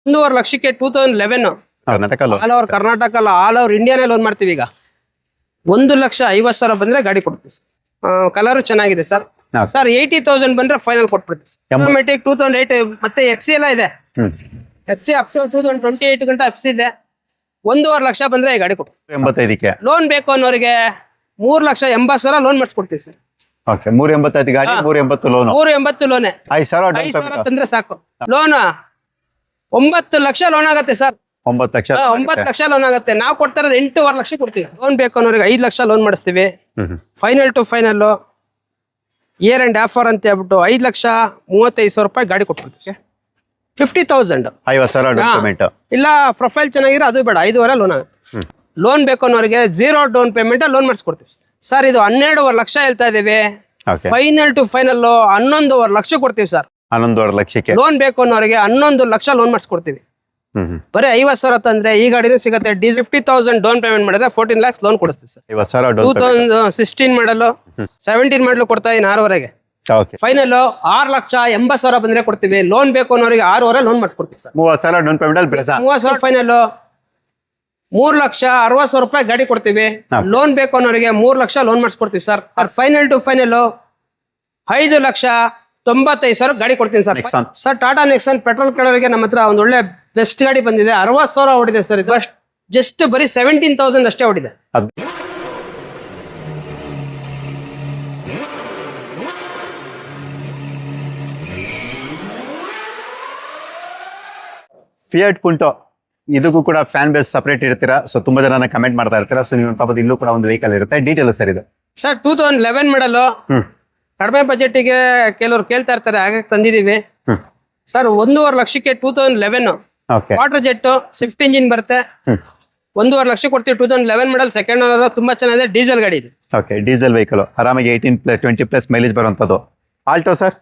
1.5 ಲಕ್ಷಕ್ಕೆ 2011 Karnataka loan all over Karnataka ಅಲ್ಲ, all over ಇಂಡಿಯಾನೇ loan ಮಾಡ್ತೀವಿ. ಈಗ 1,50,000 ಬಂದ್ರೆ ಗಾಡಿ ಕೊಡ್ತೀವಿ ಸರ್. ಕಲರ್ ಚೆನ್ನಾಗಿದೆ ಸರ್. ಸರ್ 80,000 ಬಂದ್ರೆ ಫೈನಲ್ ಕೊಟ್ಬಿಡ್ತೀವಿ ಸರ್. ಆಟೋಮೆಟಿಕ್ 2008 ಮತ್ತೆ FC ಎಲ್ಲ ಇದೆ. FC ಅಪ್ ಟು 2028 ಗಂಟ FC ಇದೆ. 1.5 ಲಕ್ಷ ಬಂದ್ರೆ ಈ ಗಾಡಿ ಕೊಡ್ತೀವಿ. 85ಕ್ಕೆ ಲೋನ್ ಬೇಕು ಅನ್ನೋರಿಗೆ 3,80,000 ಲೋನ್ ಮಾಡಿಸ್ಕೊಡ್ತೀವಿ ಸರ್. ಓಕೆ 385 ಗಾಡಿ 380 ಲೋನ್ 380 ಲೋನೆ 5,000 ತಂದ್ರೆ ಸಾಕು. ಲೋನ್ 9 ಲಕ್ಷ ಲೋನ್ ಆಗತ್ತೆ ಸರ್. 9 ಲಕ್ಷ 9 ಲಕ್ಷ ಲೋನ್ ಆಗುತ್ತೆ. ನಾವು ಕೊಡ್ತಾ ಇರೋದು 8.5 ಲಕ್ಷ ಕೊಡ್ತೀವಿ. ಲೋನ್ ಬೇಕು ಅನ್ನೋರಿಗೆ 5 ಲಕ್ಷ ಲೋನ್ ಮಾಡಿಸ್ತೀವಿ. Final to final year end offer ಅಂತ ಹೇಳ್ಬಿಟ್ಟು 5,35,000 ರೂಪಾಯಿ ಗಾಡಿ ಕೊಟ್ಬಿಡ್ತೀವಿ. 50,000 50,000 ಡೌನ್ ಪೇಮೆಂಟ್. ಇಲ್ಲ ಪ್ರೊಫೈಲ್ ಚೆನ್ನಾಗಿರೋ ಅದು ಬೇಡ, 5.5 ಲೋನ್ ಆಗುತ್ತೆ. ಲೋನ್ ಬೇಕು ಅನ್ನೋರಿಗೆ 0 ಡೌನ್ ಪೇಮೆಂಟ್ ಲೋನ್ ಮಾಡಿಸ್ಕೊಡ್ತೀವಿ ಸರ್. ಇದು 12.5 ಲಕ್ಷ ಹೇಳ್ತಾ ಇದೀವಿ. ಫೈನಲ್ ಟು ಫೈನಲ್ 11.5 ಲಕ್ಷ ಕೊಡ್ತೀವಿ ಸರ್. 11.5 ಲಕ್ಷಕ್ಕೆ ಲೋನ್ ಬೇಕು ಅನ್ನೋರಿಗೆ 11 ಲಕ್ಷ ಲೋನ್ ಮಾಡಿಸ್ಕೊಡ್ತೀವಿ. ಬರೀ 50,000 ತಂದ್ರೆ ಈ ಗಾಡಿನೂ ಸಿಗುತ್ತೆ. 50,000 ಡೌನ್ ಪೇಮೆಂಟ್ ಮಾಡಿದ್ರೆ 14 lakhs ಲೋನ್ ಕೊಡಿಸ್ತೀವಿ ಸರ್. 50,000 2016 ಮಾಡಲು 17 ಮಾಡಲು ಕೊಡ್ತಾ ಇದೀನಿ 6ವರೆಗೆ. ಫೈನಲ್ 6,80,000 ಬಂದ್ರೆ ಕೊಡ್ತೀವಿ. ಲೋನ್ ಬೇಕು ಅನ್ನೋರಿಗೆ 6.5 ಲೋನ್ ಮಾಡಿಸ್ಕೊಡ್ತೀವಿ ಸರ್. 30,000 ಡೌನ್ ಪೇಮೆಂಟ್ ಅಲ್ಲಿ ಬ್ರೆಜಾ 30,000 ಫೈನಲ್ 3,60,000 ರೂಪಾಯಿ ಗಾಡಿ ಕೊಡ್ತೀವಿ. ಲೋನ್ ಬೇಕು ಅನ್ನೋರಿಗೆ 3 ಲಕ್ಷ ಲೋನ್ ಮಾಡಿಸ್ಕೊಡ್ತೀವಿ ಸರ್. ಫೈನಲ್ ಟು ಫೈನಲ್ 5,95,000 ಗಾಡಿ ಕೊಡ್ತೀನಿ sir. Sir Tata Nexon petrol ಕೇಳೋರಿಗೆ ನಮ್ಮ ಹತ್ರ ಒಂದು ಒಳ್ಳೆ ಬೆಸ್ಟ್ ಗಾಡಿ ಬಂದಿದೆ. 60,000 ಹೊಡಿದೆ ಸರ್. ಇದು ಜಸ್ಟ್ ಬರೀ 17,000 ಅಷ್ಟೇ ಹೊಡಿದೆ. ಫಿಯಟ್ ಪುಂಟೋ ಇದಕ್ಕೂ ಕೂಡ ಫ್ಯಾನ್ ಬೇಸ್ ಸಪರೇಟ್ ಇರ್ತೀರಾ. ಸೊ ತುಂಬಾ ಜನ ಕಮೆಂಟ್ ಮಾಡ್ತಾ ಇರ್ತೀರಾ. ಸೊ ನೀವು ಪಾಪದ ಇಲ್ಲೂ ಕೂಡ ಒಂದು ವೆಹಿಕಲ್ ಇರುತ್ತೆ. ಡೀಟೇಲ್ ಸರ್ ಇದು ಸರ್ 2011 ಮಾಡಲು ಕಡಿಮೆ ಬಜೆಟ್ಗೆ ಕೆಲವರು ಕೇಳ್ತಾ ಇರ್ತಾರೆ, ಹಾಗೆ ತಂದಿದೀವಿ ಸರ್. 1.5 ಲಕ್ಷಕ್ಕೆ 2011 ವಾಟರ್ ಜೆಟ್ ಸ್ವಿಫ್ಟ್ ಇಂಜಿನ್ ಬರುತ್ತೆ. 1.5 ಲಕ್ಷ ಕೊಡ್ತೀವಿ. 2011 ಮಾಡಲ್ ಸೆಕೆಂಡ್ ಓನರ್, ತುಂಬಾ ಚೆನ್ನಾಗಿದೆ. ಡೀಸೆಲ್ ಗಾಡಿ ಇದೆ. ಓಕೆ ಡೀಸೆಲ್ ವೆಹಿಕಲ್ ಆರಾಮಾಗಿ 18+20+ ಮೈಲೇಜ್ ಬರುವಂತದ್ದು. ಆಲ್ಟೋ ಸರ್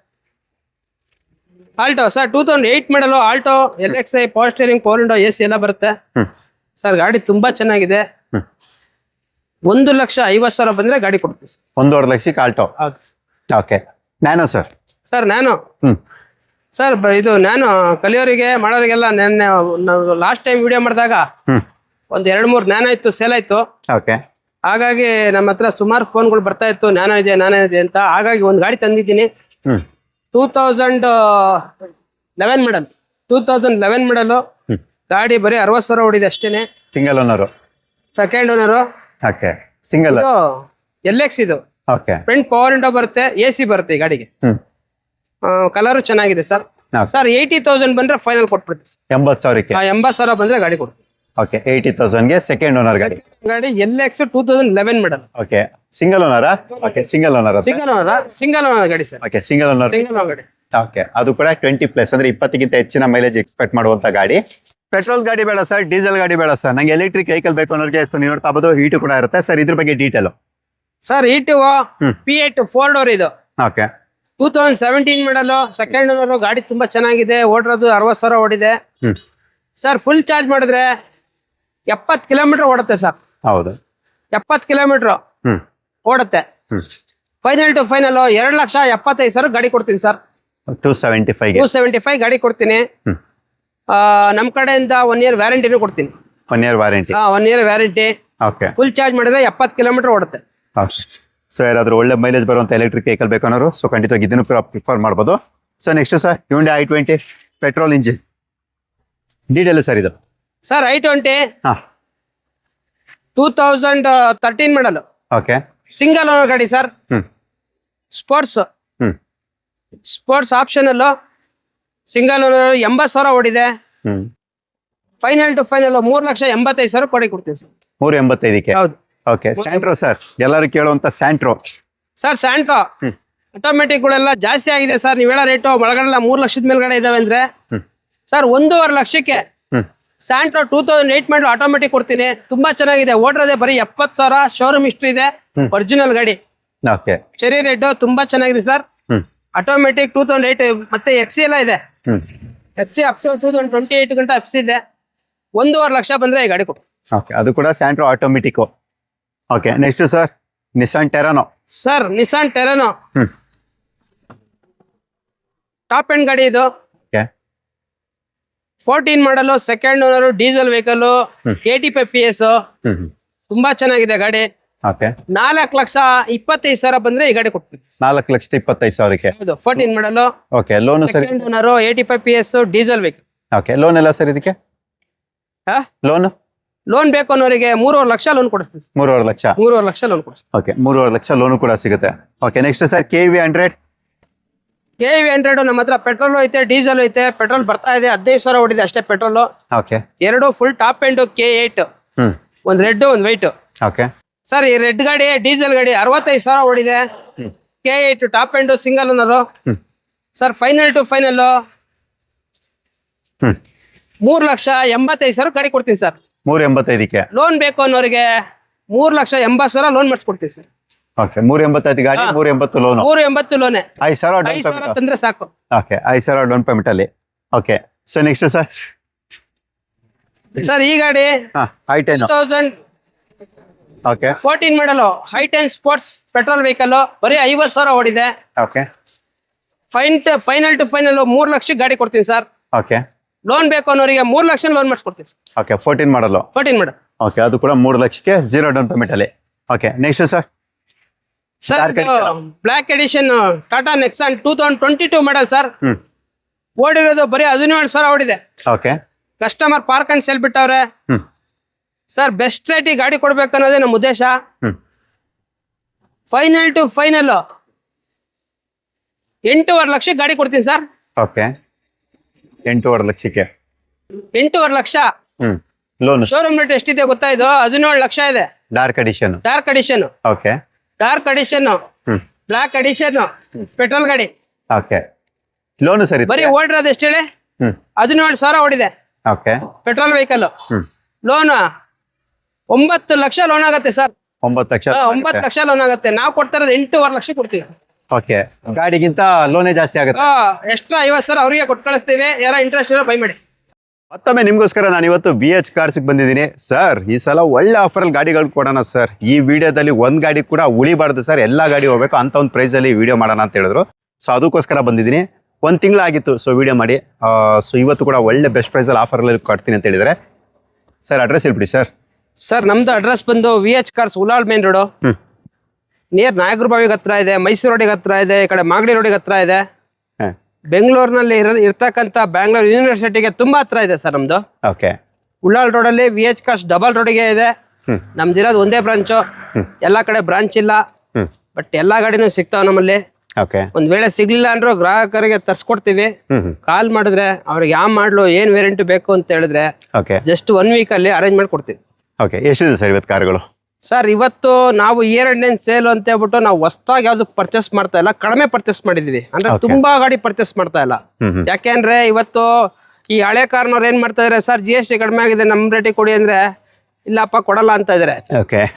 ಆಲ್ಟೋ ಸರ್ 2008 ಮಾಡಲು Alto LXi power steering, power window, AC ಎಲ್ಲ ಬರುತ್ತೆ ಸರ್. ಗಾಡಿ ತುಂಬಾ ಚೆನ್ನಾಗಿದೆ. 1,50,000 ಬಂದ್ರೆ ಗಾಡಿ ಕೊಡ್ತೀವಿ ಸರ್. 1.5 ಲಕ್ಷಕ್ಕೆ Alto. Okay nano sir. Sir nano sir ಇದು ನ್ಯಾನೋ ಕಲಿಯೋರಿಗೆ ಮಾಡೋರಿಗೆಲ್ಲ ಲಾಸ್ಟ್ ಟೈಮ್ ವಿಡಿಯೋ ಮಾಡಿದಾಗ ಒಂದು 2-3 ನ್ಯಾನೋ ಇತ್ತು, ಸೇಲ್ ಆಯ್ತು. ಓಕೆ ಹಾಗಾಗಿ ನಮ್ಮ ಹತ್ರ ಸುಮಾರು ಫೋನ್ಗಳು ಬರ್ತಾ ಇತ್ತು, ನ್ಯಾನೋ ಇದೆ ಅಂತ. ಹಾಗಾಗಿ ಒಂದು ಗಾಡಿ ತಂದಿದ್ದೀನಿ. 2011 ಮಾಡಲ್ 2011 ಮಾಡಲು ಗಾಡಿ ಬರೀ 60,000 ಹೊಡಿದೆ ಅಷ್ಟೇನೆ. Single owner, second owner. Okay single LX ಇದು. ಓಕೆ ಫ್ರಂಟ್ ಪವರ್ ವಿಂಡೋ ಬರುತ್ತೆ, AC ಬರುತ್ತೆ ಈ ಗಾಡಿಗೆ. ಕಲರ್ ಚೆನ್ನಾಗಿದೆ ಸರ್. ಸರ್ 80,000 ಬಂದ್ರೆ ಫೈನಲ್ ಕೊಟ್ಬಿಡ್ತೀವಿ ಸರ್. 80,000ಕ್ಕೆ 80,000 ಬಂದ್ರೆ ಗಾಡಿ ಕೊಡ್ತೀವಿ. ಓಕೆ 80,000ಗೆ ಸೆಕೆಂಡ್ ಓನರ್ ಗಾಡಿ. ಗಾಡಿ LX 2011 ಮಾಡಲ್. ಓಕೆ ಸಿಂಗಲ್ ಓನರಾ? Okay single owner single owner ಗಾಡಿ ಸರ್. ಓಕೆ ಸಿಂಗಲ್ ಓನರ್ ಗಾಡಿ. ಓಕೆ ಅದು ಕೂಡ 20+ ಅಂದ್ರೆ 20ಗಿಂತ ಹೆಚ್ಚಿನ ಮೈಲೇಜ್ ಎಕ್ಸ್ಪೆಕ್ಟ್ ಮಾಡುವಂತ ಗಾಡಿ. ಪೆಟ್ರೋಲ್ ಗಾಡಿ ಬೇಡ ಸರ್, ಡೀಸೆಲ್ ಗಾಡಿ ಬೇಡ ಸರ್, ನಂಗೆ ಎಲೆಕ್ಟ್ರಿಕ್ ವೆಹಿಕಲ್ ಬೇಕು ಅನ್ನೋರಿಗೆ ನೀವು ನೋಡ್ತಾ ಬೋದು. ಹೀಟು ಕೂಡ ಇರುತ್ತೆ ಸರ್. ಇದ್ರ ಬಗ್ಗೆ detail sir. Heat P8 4 door ಇದು. ಓಕೆ 2017 ಮಾಡಲು ಸೆಕೆಂಡ್ ಓನರ್. ಗಾಡಿ ತುಂಬಾ ಚೆನ್ನಾಗಿದೆ. ಓಡಿರೋದು 60,000 ಓಡಿದೆ ಸರ್. ಫುಲ್ ಚಾರ್ಜ್ ಮಾಡಿದ್ರೆ 70 ಕಿಲೋಮೀಟರ್ ಓಡುತ್ತೆ ಸರ್. ಹೌದು 70 ಕಿಲೋಮೀಟರ್ ಓಡುತ್ತೆ. ಫೈನಲ್ ಟು ಫೈನಲ್ 2,75,000 ಗಾಡಿ ಕೊಡ್ತೀನಿ ಸರ್. 275 ಗಾಡಿ ಕೊಡ್ತೀನಿ. ನಮ್ ಕಡೆಯಿಂದ 1 year ವ್ಯಾರಂಟಿನೂ ಕೊಡ್ತೀನಿ. 1 year warranty. 1 year warranty. Okay full charge ಮಾಡಿದ್ರೆ 70 ಕಿಲೋಮೀಟರ್ ಓಡುತ್ತೆ. ಸೊ ಯಾರಾದ್ರೂ ಒಳ್ಳೆ ಮೈಲೇಜ್ ಬರುವಂತ ಎಲೆಕ್ಟ್ರಿಕ್ ವೆಹಿಕಲ್ ಬೇಕು ಅನ್ನೋರು ಸೊ ಖಂಡಿತವಾಗಿ ಇದನ್ನು ಪ್ರಿಫರ್ ಮಾಡ್ಬೋದು. So next sir Hyundai i20 petrol engine detail sir ಇದು. ಸರ್ i20 2013 ಮಾಡಲು. ಓಕೆ ಸಿಂಗಲ್ ಓನರ್ ಗಾಡಿ ಸರ್. ಸ್ಪೋರ್ಟ್ಸ್ ಆಪ್ಷನ್ ಅಲ್ಲೂ ಸಿಂಗಲ್ ಓನರ್. 80,000 ಓಡಿದೆ. ಫೈನಲ್ ಟು ಫೈನಲ್ 3,85,000 ಕೊಡಿ ಕೊಡ್ತೀವಿ ಸರ್. 385ಕ್ಕೆ. ಹೌದು. ಓಕೆ ಸ್ಯಾಂಟ್ರೋ ಸರ್, ಎಲ್ಲರೂ ಕೇಳುವಂತ ಸ್ಯಾಂಟ್ರೋ ಸರ್. ಸ್ಯಾಂಟ್ರೋ ಆಟೋಮೆಟಿಕ್ ಗಳೆಲ್ಲ ಜಾಸ್ತಿ ಆಗಿದೆ ಸರ್. ನೀವು ಹೇಳೋ ರೇಟು ಒಳಗಡೆ 3 ಲಕ್ಷದ ಮೇಲ್ಗಡೆ ಇದಾವೆ ಅಂದ್ರೆ ಸರ್ 1.5 ಲಕ್ಷಕ್ಕೆ ಸ್ಯಾಂಟ್ರೋ 2008 ಮಾಡಲು ಆಟೋಮೆಟಿಕ್ ಕೊಡ್ತೀನಿ. ತುಂಬಾ ಚೆನ್ನಾಗಿದೆ. ಓಡಿರೋದೇ ಬರೀ 70,000. ಶೋರೂಮ್ ಹಿಸ್ಟ್ರಿ ಇದೆ. ಒರಿಜಿನಲ್ ಗಾಡಿ. ಓಕೆ ಚೆರಿ ರೇಟು ತುಂಬಾ ಚೆನ್ನಾಗಿದೆ ಸರ್. ಆಟೋಮೆಟಿಕ್ 2008 ಮತ್ತೆ FC ಎಲ್ಲ ಇದೆ. FC ಅಪ್ ಟು 2028 ಗಂಟ FC ಇದೆ. 1.5 ಲಕ್ಷ ಬಂದ್ರೆ ಈ ಗಾಡಿ ಕೊಡು. ಓಕೆ ಅದು ಕೂಡ Santro automatic. Okay next sir Nissan Terrano. Sir Nissan Terrano top end ಗಾಡಿ ಇದು. 14 model, second owner, diesel vehicle, 85 PS, ತುಂಬಾ ಚೆನ್ನಾಗಿದೆ ಗಾಡಿ. ಓಕೆ 4,25,000 ಬಂದ್ರೆ ಈ ಗಾಡಿ ಕೊಡ್ತೀವಿ. 4,25,000ಕ್ಕೆ. ಹೌದು, 14 model, okay loan sir. Second owner, 85 PS, diesel vehicle. Okay loan ಎಲ್ಲ ಸರ್ ಇದಕ್ಕೆ? ಲೋನ್ ಬೇಕು ಅನ್ನೋರಿಗೆ 3.5 ಲಕ್ಷ ಲೋನ್ ಕೊಡಿಸ್ತೀವಿ. 3.5 ಲಕ್ಷ. 3.5 ಲಕ್ಷ ಲೋನ್ ಕೊಡಿಸ್ತೀವಿ. ಓಕೆ 3.5 ಲಕ್ಷ ಲೋನು ಕೂಡ ಸಿಗುತ್ತೆ. Okay next sir KV 100. KV 100 ನಮ್ಮ ಹತ್ರ ಪೆಟ್ರೋಲ್ ಐತೆ, ಡೀಸೆಲ್ ಐತೆ. ಪೆಟ್ರೋಲ್ ಬರ್ತಾ ಇದೆ, 15,000 ಹೊಡಿದೆ ಅಷ್ಟೇ ಪೆಟ್ರೋಲ್. ಓಕೆ ಎರಡು ಫುಲ್ ಟಾಪ್ ಎಂಡ್ K8, ಒಂದ್ ರೆಡ್ ಒಂದ್ ವೈಟ್. ಓಕೆ ಸರ್ ಈ ರೆಡ್ ಗಾಡಿ ಡೀಸೆಲ್ ಗಾಡಿ 65,000 ಹೊಡಿದೆ. K8 top end single owner. Sir final to final 3,85,000 ಗಾಡಿ ಕೊಡ್ತೀನಿ ಸರ್. 385ಕ್ಕೆ. ಲೋನ್ ಬೇಕು ಅನ್ನೋರಿಗೆ 3,80,000 ಲೋನ್ ಮಾಡಿಸ್ಕೊಡ್ತೀವಿ ಸರ್. ಓಕೆ 385 ಗಾಡಿ, 380 ಲೋನು. 380 ಲೋನೆ. 5,000 ತಂದ್ರೆ ಸಾಕು. ಓಕೆ 5,000 ಡೌನ್ ಪೇಮೆಂಟ್ ಅಲ್ಲಿ. Okay so next sir. Sir ಈ ಗಾಡಿ i10. 2014 ಮಾಡಲು, i10 ಸ್ಪೋರ್ಟ್ಸ್ ಪೆಟ್ರೋಲ್ ವೆಹಿಕಲ್, ಬರೀ 50,000 ಓಡಿದೆ. Okay final to final 3 lakh ಗಾಡಿ ಕೊಡ್ತೀನಿ ಸರ್. ಓಕೆ ಲೋನ್ ಬೇಕು ಅನ್ನೋರಿಗೆ 3 ಲಕ್ಷ ಲೋನ್ ಮಾಡಿಸ್ಕೊಡ್ತೀನಿ. Okay 14 model. 14 ಮಾಡಲ್. ಓಕೆ ಅದು ಕೂಡ 3 ಲಕ್ಷಕ್ಕೆ 0 ಡೌನ್ ಪೇಮೆಂಟ್ ಅಲ್ಲಿ. Okay next sir. Sir black edition Tata Nexon 2022 model sir. ಓಡಿರೋದು ಬರೀ 17,000 ಓಡಿದೆ. Okay customer park and sell ಬಿಟ್ಟವ್ರೆ. ಸರ್ ಬೆಸ್ಟ್ ರೇಟ್ ಗಾಡಿ ಕೊಡ್ಬೇಕು ಅನ್ನೋದೇ ನಮ್ಮ ಉದ್ದೇಶ. ಫೈನಲ್ ಟು ಫೈನಲ್ 8.5 ಲಕ್ಷ ಗಾಡಿ ಕೊಡ್ತೀನಿ ಸರ್. ಓಕೆ 8.5 ಲಕ್ಷಕ್ಕೆ. 8.5 ಲಕ್ಷ ಲೋನ್. ಶೋರೂಮ್ ರೇಟ್ ಎಷ್ಟಿದೆ ಗೊತ್ತಾ? ಇದು 17 ಲಕ್ಷ ಇದೆ. Dark edition. Dark edition. Okay dark edition, black edition, petrol ಗಾಡಿ. ಓಕೆ ಲೋನ್ ಸರಿ. ಬರೀ ಓಡಿರೋದು ಎಷ್ಟು ಹೇಳಿ? 17,000 ಓಡಿದೆ. Okay petrol vehicle. Loan 9 lakh loan ಆಗುತ್ತೆ ಸರ್. 9 ಲಕ್ಷ. 9 ಲಕ್ಷ ಲೋನ್ ಆಗುತ್ತೆ. ನಾವು ಕೊಡ್ತಾ ಇರೋದು 8.5 ಲಕ್ಷ ಕೊಡ್ತೀವಿ. ಓಕೆ ಗಾಡಿಗಿಂತ ಲೋನೇ ಜಾಸ್ತಿ ಆಗುತ್ತೆ. ಎಕ್ಸ್ಟ್ರಾ 50,000 ಅವರಿಗೆ ಕೊಟ್ಟು ಕಳಿಸ್ತೀವಿ. ಯಾರ ಇಂಟ್ರೆಸ್ಟ್ ಇರೋ ಬೈ ಮಾಡಿ. ಮತ್ತೊಮ್ಮೆ ನಿಮ್ಗೋಸ್ಕರ ನಾನು ಇವತ್ತು VH ಕಾರ್ಸ್ ಬಂದಿದ್ದೀನಿ ಸರ್. ಈ ಸಲ ಒಳ್ಳೆ ಆಫರ್ ಅಲ್ಲಿ ಗಾಡಿಗಳು ಕೊಡೋಣ ಸರ್. ಈ ವಿಡಿಯೋದಲ್ಲಿ ಒಂದ್ ಗಾಡಿ ಕೂಡ ಉಳಿಬಾರ್ದು ಸರ್, ಎಲ್ಲಾ ಗಾಡಿ ಹೋಗ್ಬೇಕು ಅಂತ ಒಂದು ಪ್ರೈಸ್ ಅಲ್ಲಿ ವಿಡಿಯೋ ಮಾಡೋಣ ಅಂತ ಹೇಳಿದ್ರು. ಸೊ ಅದಕ್ಕೋಸ್ಕರ ಬಂದಿದ್ದೀನಿ. 1 ತಿಂಗಳಾಗಿತ್ತು ಸೊ ವಿಡಿಯೋ ಮಾಡಿ. ಸೊ ಇವತ್ತು ಕೂಡ ಒಳ್ಳೆ ಬೆಸ್ಟ್ ಪ್ರೈಸ್ ಅಲ್ಲಿ ಆಫರ್ ಅಲ್ಲಿ ಕೊಡ್ತೀನಿ ಅಂತ ಹೇಳಿದ್ರೆ. ಸರ್ ಅಡ್ರೆಸ್ ಹೇಳ್ಬಿಡಿ ಸರ್. ಸರ್ ನಮ್ದು ಅಡ್ರೆಸ್ ಬಂದು VH cars Ullal main road, near ನಾಯಕರ ಬಾವಿಗೆ ಹತ್ರ ಇದೆ, ಮೈಸೂರು ರೋಡಿಗೆ ಹತ್ರ ಇದೆ, ಈ ಕಡೆ ಮಾಗಡಿ ರೋಡಿಗೆ ಹತ್ರ ಇದೆ. ಬೆಂಗಳೂರಿನಲ್ಲಿ ಇರ್ತಕ್ಕಂಥ ಬ್ಯಾಂಗ್ಳೂರ್ ಯೂನಿವರ್ಸಿಟಿಗೆ ತುಂಬಾ ಹತ್ರ ಇದೆ ಸರ್ ನಮ್ದು. ಓಕೆ ಉಳ್ಳಾಳ್ ರೋಡ್ ಅಲ್ಲಿ VH ಕಾರ್ಸ್ ಡಬಲ್ ರೋಡಿಗೆ ಇದೆ. ನಮ್ದಿರೋದು ಒಂದೇ ಬ್ರಾಂಚು, ಎಲ್ಲಾ ಕಡೆ ಬ್ರಾಂಚ್ ಇಲ್ಲ. ಬಟ್ ಎಲ್ಲಾ ಗಾಡಿನೂ ಸಿಗ್ತಾವ ನಮ್ಮಲ್ಲಿ. ಓಕೆ ಒಂದ್ ವೇಳೆ ಸಿಗ್ಲಿಲ್ಲ ಅಂದ್ರೂ ಗ್ರಾಹಕರಿಗೆ ತರ್ಸ್ಕೊಡ್ತೀವಿ. ಕಾಲ್ ಮಾಡಿದ್ರೆ ಅವ್ರಿಗೆ ಯಾವ ಮಾಡ್ಲು ಏನ್ ವೇರಿಯಂಟ್ ಬೇಕು ಅಂತ ಹೇಳಿದ್ರೆ ಜಸ್ಟ್ 1 ವೀಕ್ ಅಲ್ಲಿ ಅರೇಂಜ್ ಮಾಡಿ ಕೊಡ್ತೀವಿ. ಓಕೆ ಎಷ್ಟಿದೆ ಸರ್ ಇವತ್ತು ಕಾರ್ಗಳು? ಸರ್ ಇವತ್ತು ನಾವು ಇಯರ್ ಎಂಡ್ ಸೇಲ್ ಅಂತ ಹೇಳ್ಬಿಟ್ಟು ನಾವು ಹೊಸದಾಗಿ ಯಾವ್ದು ಪರ್ಚೇಸ್ ಮಾಡ್ತಾ ಇಲ್ಲ, ಕಡಿಮೆ ಪರ್ಚೇಸ್ ಮಾಡಿದೀವಿ. ಅಂದ್ರೆ ತುಂಬಾ ಗಾಡಿ ಪರ್ಚೇಸ್ ಮಾಡ್ತಾ ಇಲ್ಲ. ಯಾಕೆಂದ್ರೆ ಇವತ್ತು ಈ ಹಳೆ ಕಾರ್ನವ್ರು ಏನ್ ಮಾಡ್ತಾ ಇದಾರೆ, ಸರ್ GST ಕಡಿಮೆ ಆಗಿದೆ ನಮ್ ರೇಟಿಗೆ ಕೊಡಿ ಅಂದ್ರೆ ಇಲ್ಲಪ್ಪ ಕೊಡಲ್ಲ ಅಂತ ಇದಾರೆ.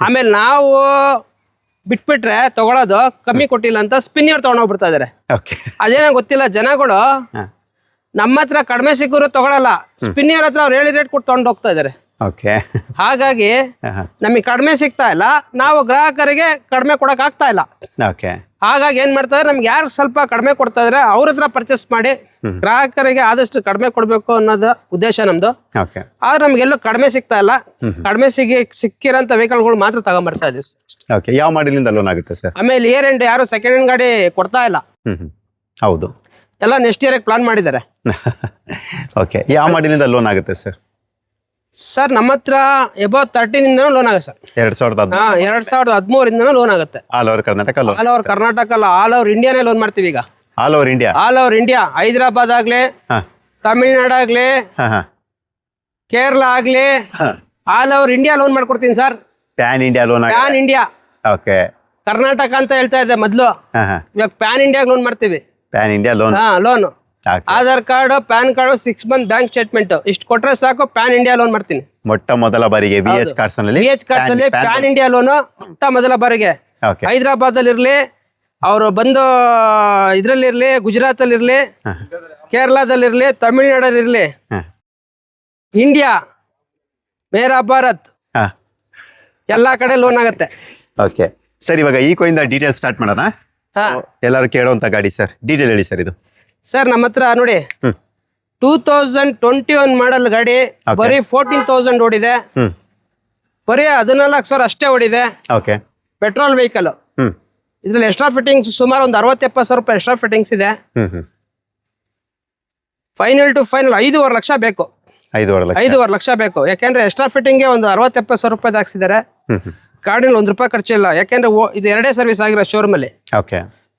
ಆಮೇಲೆ ನಾವು ಬಿಟ್ಬಿಟ್ರೆ ತಗೊಳೋದು ಕಮ್ಮಿ ಕೊಟ್ಟಿಲ್ಲ ಅಂತ ಸ್ಪಿನ್ನಿಯರ್ ತಗೊಂಡೋಗ್ಬಿಡ್ತಾ ಇದಾರೆ. ಅದೇನೋ ಗೊತ್ತಿಲ್ಲ, ಜನಗಳು ನಮ್ಮ ಹತ್ರ ಕಡಿಮೆ ಸಿಕ್ಕರು ತಗೊಳಲ್ಲ, ಸ್ಪಿನ್ನಿಯರ್ ಹತ್ರ ಅವ್ರು ಹೇಳಿ ರೇಟ್ ಕೊಟ್ಟು ತಗೊಂಡು ಹೋಗ್ತಾ ಇದಾರೆ. ಹಾಗಾಗಿ ನಮಗೆ ಕಡಿಮೆ ಸಿಗ್ತಾ ಇಲ್ಲ, ನಾವು ಗ್ರಾಹಕರಿಗೆ ಕಡಿಮೆ ಕೊಡಕ್ ಆಗ್ತಾ ಇಲ್ಲ. ಹಾಗಾಗಿ ಏನ್ ಮಾಡ್ತಾ ಇದ್ರೆ ನಮ್ಗೆ ಯಾರು ಸ್ವಲ್ಪ ಕಡಿಮೆ ಕೊಡ್ತಾ ಇದ್ರೆ ಅವ್ರ ಹತ್ರ ಪರ್ಚೇಸ್ ಮಾಡಿ ಗ್ರಾಹಕರಿಗೆ ಆದಷ್ಟು ಕಡಿಮೆ ಕೊಡ್ಬೇಕು ಅನ್ನೋದು ಉದ್ದೇಶ ನಮ್ದು. ಆದ್ರೆ ನಮ್ಗೆಲ್ಲೂ ಕಡಿಮೆ ಸಿಗ್ತಾ ಇಲ್ಲ. ಕಡಿಮೆ ಸಿಕ್ಕಿರೋಂತ ವೆಹಿಕಲ್ಗಳು ಮಾತ್ರ ತಗೊಂಡ್ಬರ್ತಾ ಇದೀವಿ. ಯಾವ ಮಾಡೆಲಿಂದ ಲೋನ್ ಆಗುತ್ತೆ ಸರ್? ಆಮೇಲೆ ಇಯರ್ ಎಂಡ್ ಯಾರು ಸೆಕೆಂಡ್ ಹ್ಯಾಂಡ್ ಗಾಡಿ ಕೊಡ್ತಾ ಇಲ್ಲ. ಹೌದು, ಎಲ್ಲ ನೆಕ್ಸ್ಟ್ ಇಯರ್ ಪ್ಲಾನ್ ಮಾಡಿದ್ದಾರೆ. ಓಕೆ, ಯಾವ ಮಾಡೆಲಿಂದ ಲೋನ್ ಆಗುತ್ತೆ ಸರ್? ಸರ್ ನಮ್ಮ ಹತ್ರ ಅಬೌವ್ 13 ಲೋನ್ ಆಗುತ್ತೆ ಸರ್. 2013 ಲೋನ್ ಆಗುತ್ತೆ. All over Karnataka? All over Karnataka ಅಲ್ಲ, ಆಲ್ ಓವರ್ ಇಂಡಿಯಾನೇ ಲೋನ್ ಮಾಡ್ತೀವಿ ಈಗ. All over India? All over India. Hyderabad ಆಗ್ಲಿ, ತಮಿಳ್ನಾಡು ಆಗ್ಲಿ, ಕೇರಳ ಆಗ್ಲಿ, ಆಲ್ ಓವರ್ ಇಂಡಿಯಾ ಲೋನ್ ಮಾಡ್ಕೊಡ್ತೀನಿ sir. PAN India loan? PAN India. Okay, Karnataka ಅಂತ ಹೇಳ್ತಾ ಇದ್ದೆ ಮೊದ್ಲು, ಇವಾಗ ಪ್ಯಾನ್ ಇಂಡಿಯಾ ಲೋನ್ ಮಾಡ್ತೀವಿ. PAN India loan? Loan. Aadhaar card, PAN card, 6 month bank statement ಇಷ್ಟು ಕೊಟ್ರೆ ಸಾಕು, ಪ್ಯಾನ್ ಇಂಡಿಯಾ ಲೋನ್ ಮಾಡ್ತೀನಿ. ಮೊಟ್ಟ ಮೊದಲ ಬಾರಿಗೆ VH ಕಾರ್ಸ್ ಅಲ್ಲಿ ಪ್ಯಾನ್ ಇಂಡಿಯಾ ಲೋನ್ ಮೊಟ್ಟ ಮೊದಲ ಬಾರಿಗೆ. ಹೈದರಾಬಾದ್ ಅಲ್ಲಿ ಇರ್ಲಿ, ಅವರು ಬಂದು ಇದ್ರಲ್ಲಿರ್ಲಿ, ಗುಜರಾತ್ ಅಲ್ಲಿ ಇರ್ಲಿ, ಕೇರಳದಲ್ಲಿರ್ಲಿ, ತಮಿಳ್ನಾಡಲ್ಲಿ ಇರ್ಲಿ, ಇಂಡಿಯಾ ಮೇರಾ ಭಾರತ್ ಎಲ್ಲಾ ಕಡೆ ಲೋನ್ ಆಗುತ್ತೆ. ಓಕೆ ಸರ್, ಇವಾಗ ಈಕೋಯಿಂದ ಡೀಟೇಲ್ ಸ್ಟಾರ್ಟ್ ಮಾಡೋಣ. ಎಲ್ಲರೂ ಕೇಳುವಂತ ಗಾಡಿ ಸರ್, ಡೀಟೇಲ್ ಹೇಳಿ ಸರ್. ಇದು ಸರ್ ನಮ್ಮ ಹತ್ರ ನೋಡಿ 2021 ಮಾಡಲ್ ಗಾಡಿ ಬರೀ 14,000 ಓಡಿದೆ. ಬರೀ 14,000 ಅಷ್ಟೇ ಓಡಿದೆ. ಓಕೆ. Petrol vehicle. ಇದ್ರಲ್ಲಿ ಎಕ್ಸ್ಟ್ರಾ ಫಿಟ್ಟಿಂಗ್ಸ್ ಸುಮಾರು ಒಂದು 60-70 ರೂಪಾಯಿ ಎಕ್ಸ್ಟ್ರಾ ಫಿಟ್ಟಿಂಗ್ಸ್ ಇದೆ. ಫೈನಲ್ ಟು ಫೈನಲ್ 5.5 ಲಕ್ಷ ಬೇಕು. 5.5 ಲಕ್ಷ ಬೇಕು. ಯಾಕೆಂದ್ರೆ ಎಕ್ಸ್ಟ್ರಾ ಫಿಟ್ಟಿಂಗ್ಗೆ ಒಂದು 60-70 ರೂಪಾಯಿ ಹಾಕ್ಸಿದ್ದಾರೆ. ಗಾಡಿನಲ್ಲಿ $1 ಖರ್ಚಿಲ್ಲ. ಯಾಕೆಂದ್ರೆ ಇದು 2 ಸರ್ವಿಸ್ ಆಗಿರೋ ಶೋರೂಮ್ ಅಲ್ಲಿ.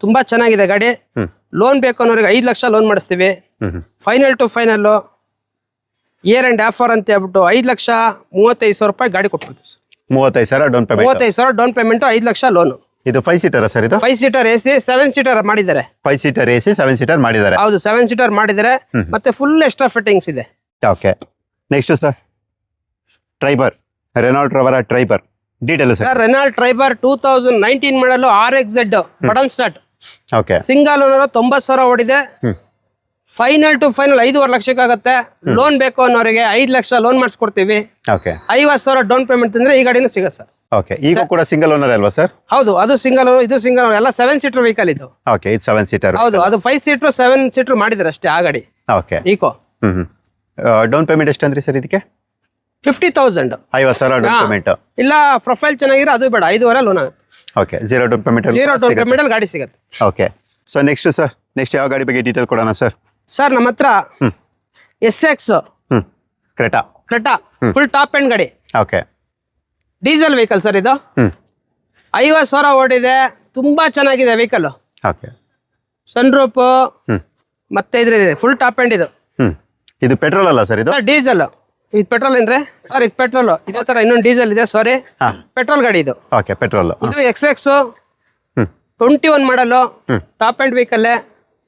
ತುಂಬಾ ಚೆನ್ನಾಗಿದೆ ಗಾಡಿ. ಲೋನ್ ಬೇಕು ಅನ್ನೋರಿಗೆ 5 ಲಕ್ಷ ಲೋನ್ ಮಾಡಿಸ್ತೀವಿ. Final to final year end offer ಅಂತ ಹೇಳ್ಬಿಟ್ಟು 5,35,000 ರೂಪಾಯಿ ಗಾಡಿ ಕೊಟ್ಬಿಡ್ತೀವಿ. 35,000 down payment. 35,000 down payment, 5 lakh loan. ಇದು 5 ಸೀಟರ್ ಸರ್? ಇದು 5 ಸೀಟರ್ AC, 7 ಸೀಟರ್ ಮಾಡಿದ್ದಾರೆ. 5 ಸೀಟರ್ AC, 7 ಸೀಟರ್ ಮಾಡಿದ್ದಾರೆ. ಹೌದು, 7 ಸೀಟರ್ ಮಾಡಿದ್ದಾರೆ. ಮತ್ತೆ ಫುಲ್ ಎಕ್ಸ್ಟ್ರಾ ಫಿಟ್ಟಿಂಗ್ಸ್ ಇದೆ. Okay. Next sir, Triber, Renault ರವರ Triber detail sir. Renault Triber 2019 model RXZ button start. Okay. Single owner 90,000 ಓಡಿದೆ. ಫೈನಲ್ ಟು ಫೈನಲ್ 5.5 ಲಕ್ಷಕ್ಕಾಗತ್ತೆ. ಲೋನ್ ಬೇಕು ಅನ್ನೋರಿಗೆ 5 ಲಕ್ಷ ಲೋನ್ ಮಾಡಿಸ್ಕೊಡ್ತೀವಿ. ಓಕೆ. 50,000 ಡೌನ್ ಪೇಮೆಂಟ್ ಅಂದ್ರೆ ಈ ಗಾಡಿನೂ ಸಿಗುತ್ತೆ ಸರ್. ಓಕೆ. ಈಗ ಕೂಡ ಸಿಂಗಲ್ ಓನರ್ ಅಲ್ವಾ ಸರ್? ಹೌದು, ಅದು ಸಿಂಗಲ್ ಓನರ್, ಇದು ಸಿಂಗಲ್ ಓನರ್. ಎಲ್ಲ 7 ಸೀಟರ್ ವೆಹಿಕಲ್ ಇದು. ಓಕೆ. ಇದು 7 ಸೀಟರ್. ಹೌದು, ಅದು 5 ಸೀಟರ್ 7 ಸೀಟರ್ ಮಾಡಿದ್ದಾರೆ ಅಷ್ಟೇ ಆ ಗಾಡಿ. ಓಕೆ. ಈಕೋ. ಡೌನ್ ಪೇಮೆಂಟ್ ಎಷ್ಟು ಅಂದ್ರಿ ಸರ್ ಇದಕ್ಕೆ? 50,000. 50,000 ಡೌನ್ ಪೇಮೆಂಟ್. ಇಲ್ಲ ಪ್ರೊಫೈಲ್ ಚೆನ್ನಾಗಿದ್ರೆ ಅದು ಬೇಡ, 5.5 ಲೋನ್ ಆಗುತ್ತೆ. Okay. 0 down payment. 0 down payment ಅಲ್ಲಿ ಗಾಡಿ ಸಿಗುತ್ತೆ. Okay. So next sir, next ಯಾವ ಗಾಡಿ ಬಗ್ಗೆ ಡೀಟೇಲ್ ಕೊಡೋಣ ಸರ್? ಸರ್ ನಮ್ಮ ಹತ್ರ SX Creta full top end ಗಾಡಿ. ಓಕೆ. ಡೀಸೆಲ್ ವೆಹಿಕಲ್ ಸರ್ ಇದು. 50,000 ಓಡಿದೆ. ತುಂಬಾ ಚೆನ್ನಾಗಿದೆ ವೆಹಿಕಲ್. ಓಕೆ. ಸನ್ ರೂಪ್ ಮತ್ತೆ ಇದ್ರಿದೆ, ಫುಲ್ ಟಾಪ್ ಎಂಡ್ ಇದು. ಇದು ಪೆಟ್ರೋಲ್ ಅಲ್ಲ ಸರ್? ಇದು ಸರ್ ಡೀಸೆಲ್. ಇದು ಪೆಟ್ರೋಲ್ ಏನ್ರಿ ಸರ್? ಇದು ಪೆಟ್ರೋಲ್. ಇದೇ ತರ ಇನ್ನೊಂದು ಡೀಸೆಲ್ ಇದೆ, ಸಾರಿ ಪೆಟ್ರೋಲ್ ಗಾಡಿ ಇದು. ಓಕೆ. ಪೆಟ್ರೋಲ್. ಇದು XX 21 ಮಾಡಲು ಟಾಪ್ ಎಂಡ್ ವೆಹಿಕಲ್.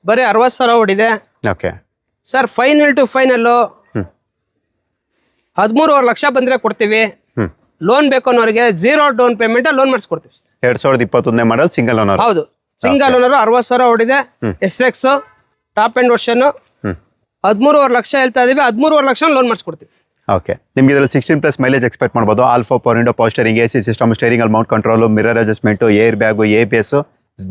ಬರೀ 60,000 ಓಡಿದೆ. Okay. Sir final to final 13.5 lakh ಬಂದ್ರೆ ಕೊಡ್ತೀವಿ. ಲೋನ್ ಬೇಕು ಅನ್ನೋರಿಗೆ 0 ಡೌನ್ ಪೇಮೆಂಟ್ ಲೋನ್ ಮಾಡಿಸ್ಕೊಡ್ತೀವಿ. 2021 ಮಾಡಲ್ ಸಿಂಗಲ್ ಓನರ್. ಹೌದು, ಸಿಂಗಲ್ ಓನರ್. 60,000 ಓಡಿದೆ. SX top end version. 13.5 lakh ಹೇಳ್ತಾ ಇದೀವಿ. 13.5 ಲಕ್ಷ ಲೋನ್ ಮಾಡಿಸ್ಕೊಡ್ತೀವಿ. ಓಕೆ. ನಿಮ್ಗೆ ಇದರಲ್ಲಿ 16+ ಮೈಲೇಜ್ ಎಕ್ಸ್ಪೆಕ್ಟ್ ಮಾಡ್ಬೋದು. Alpha power window, power steering, AC system, steering ಅಲ್ಲಿ mount control, mirror adjustment, air bag, ABS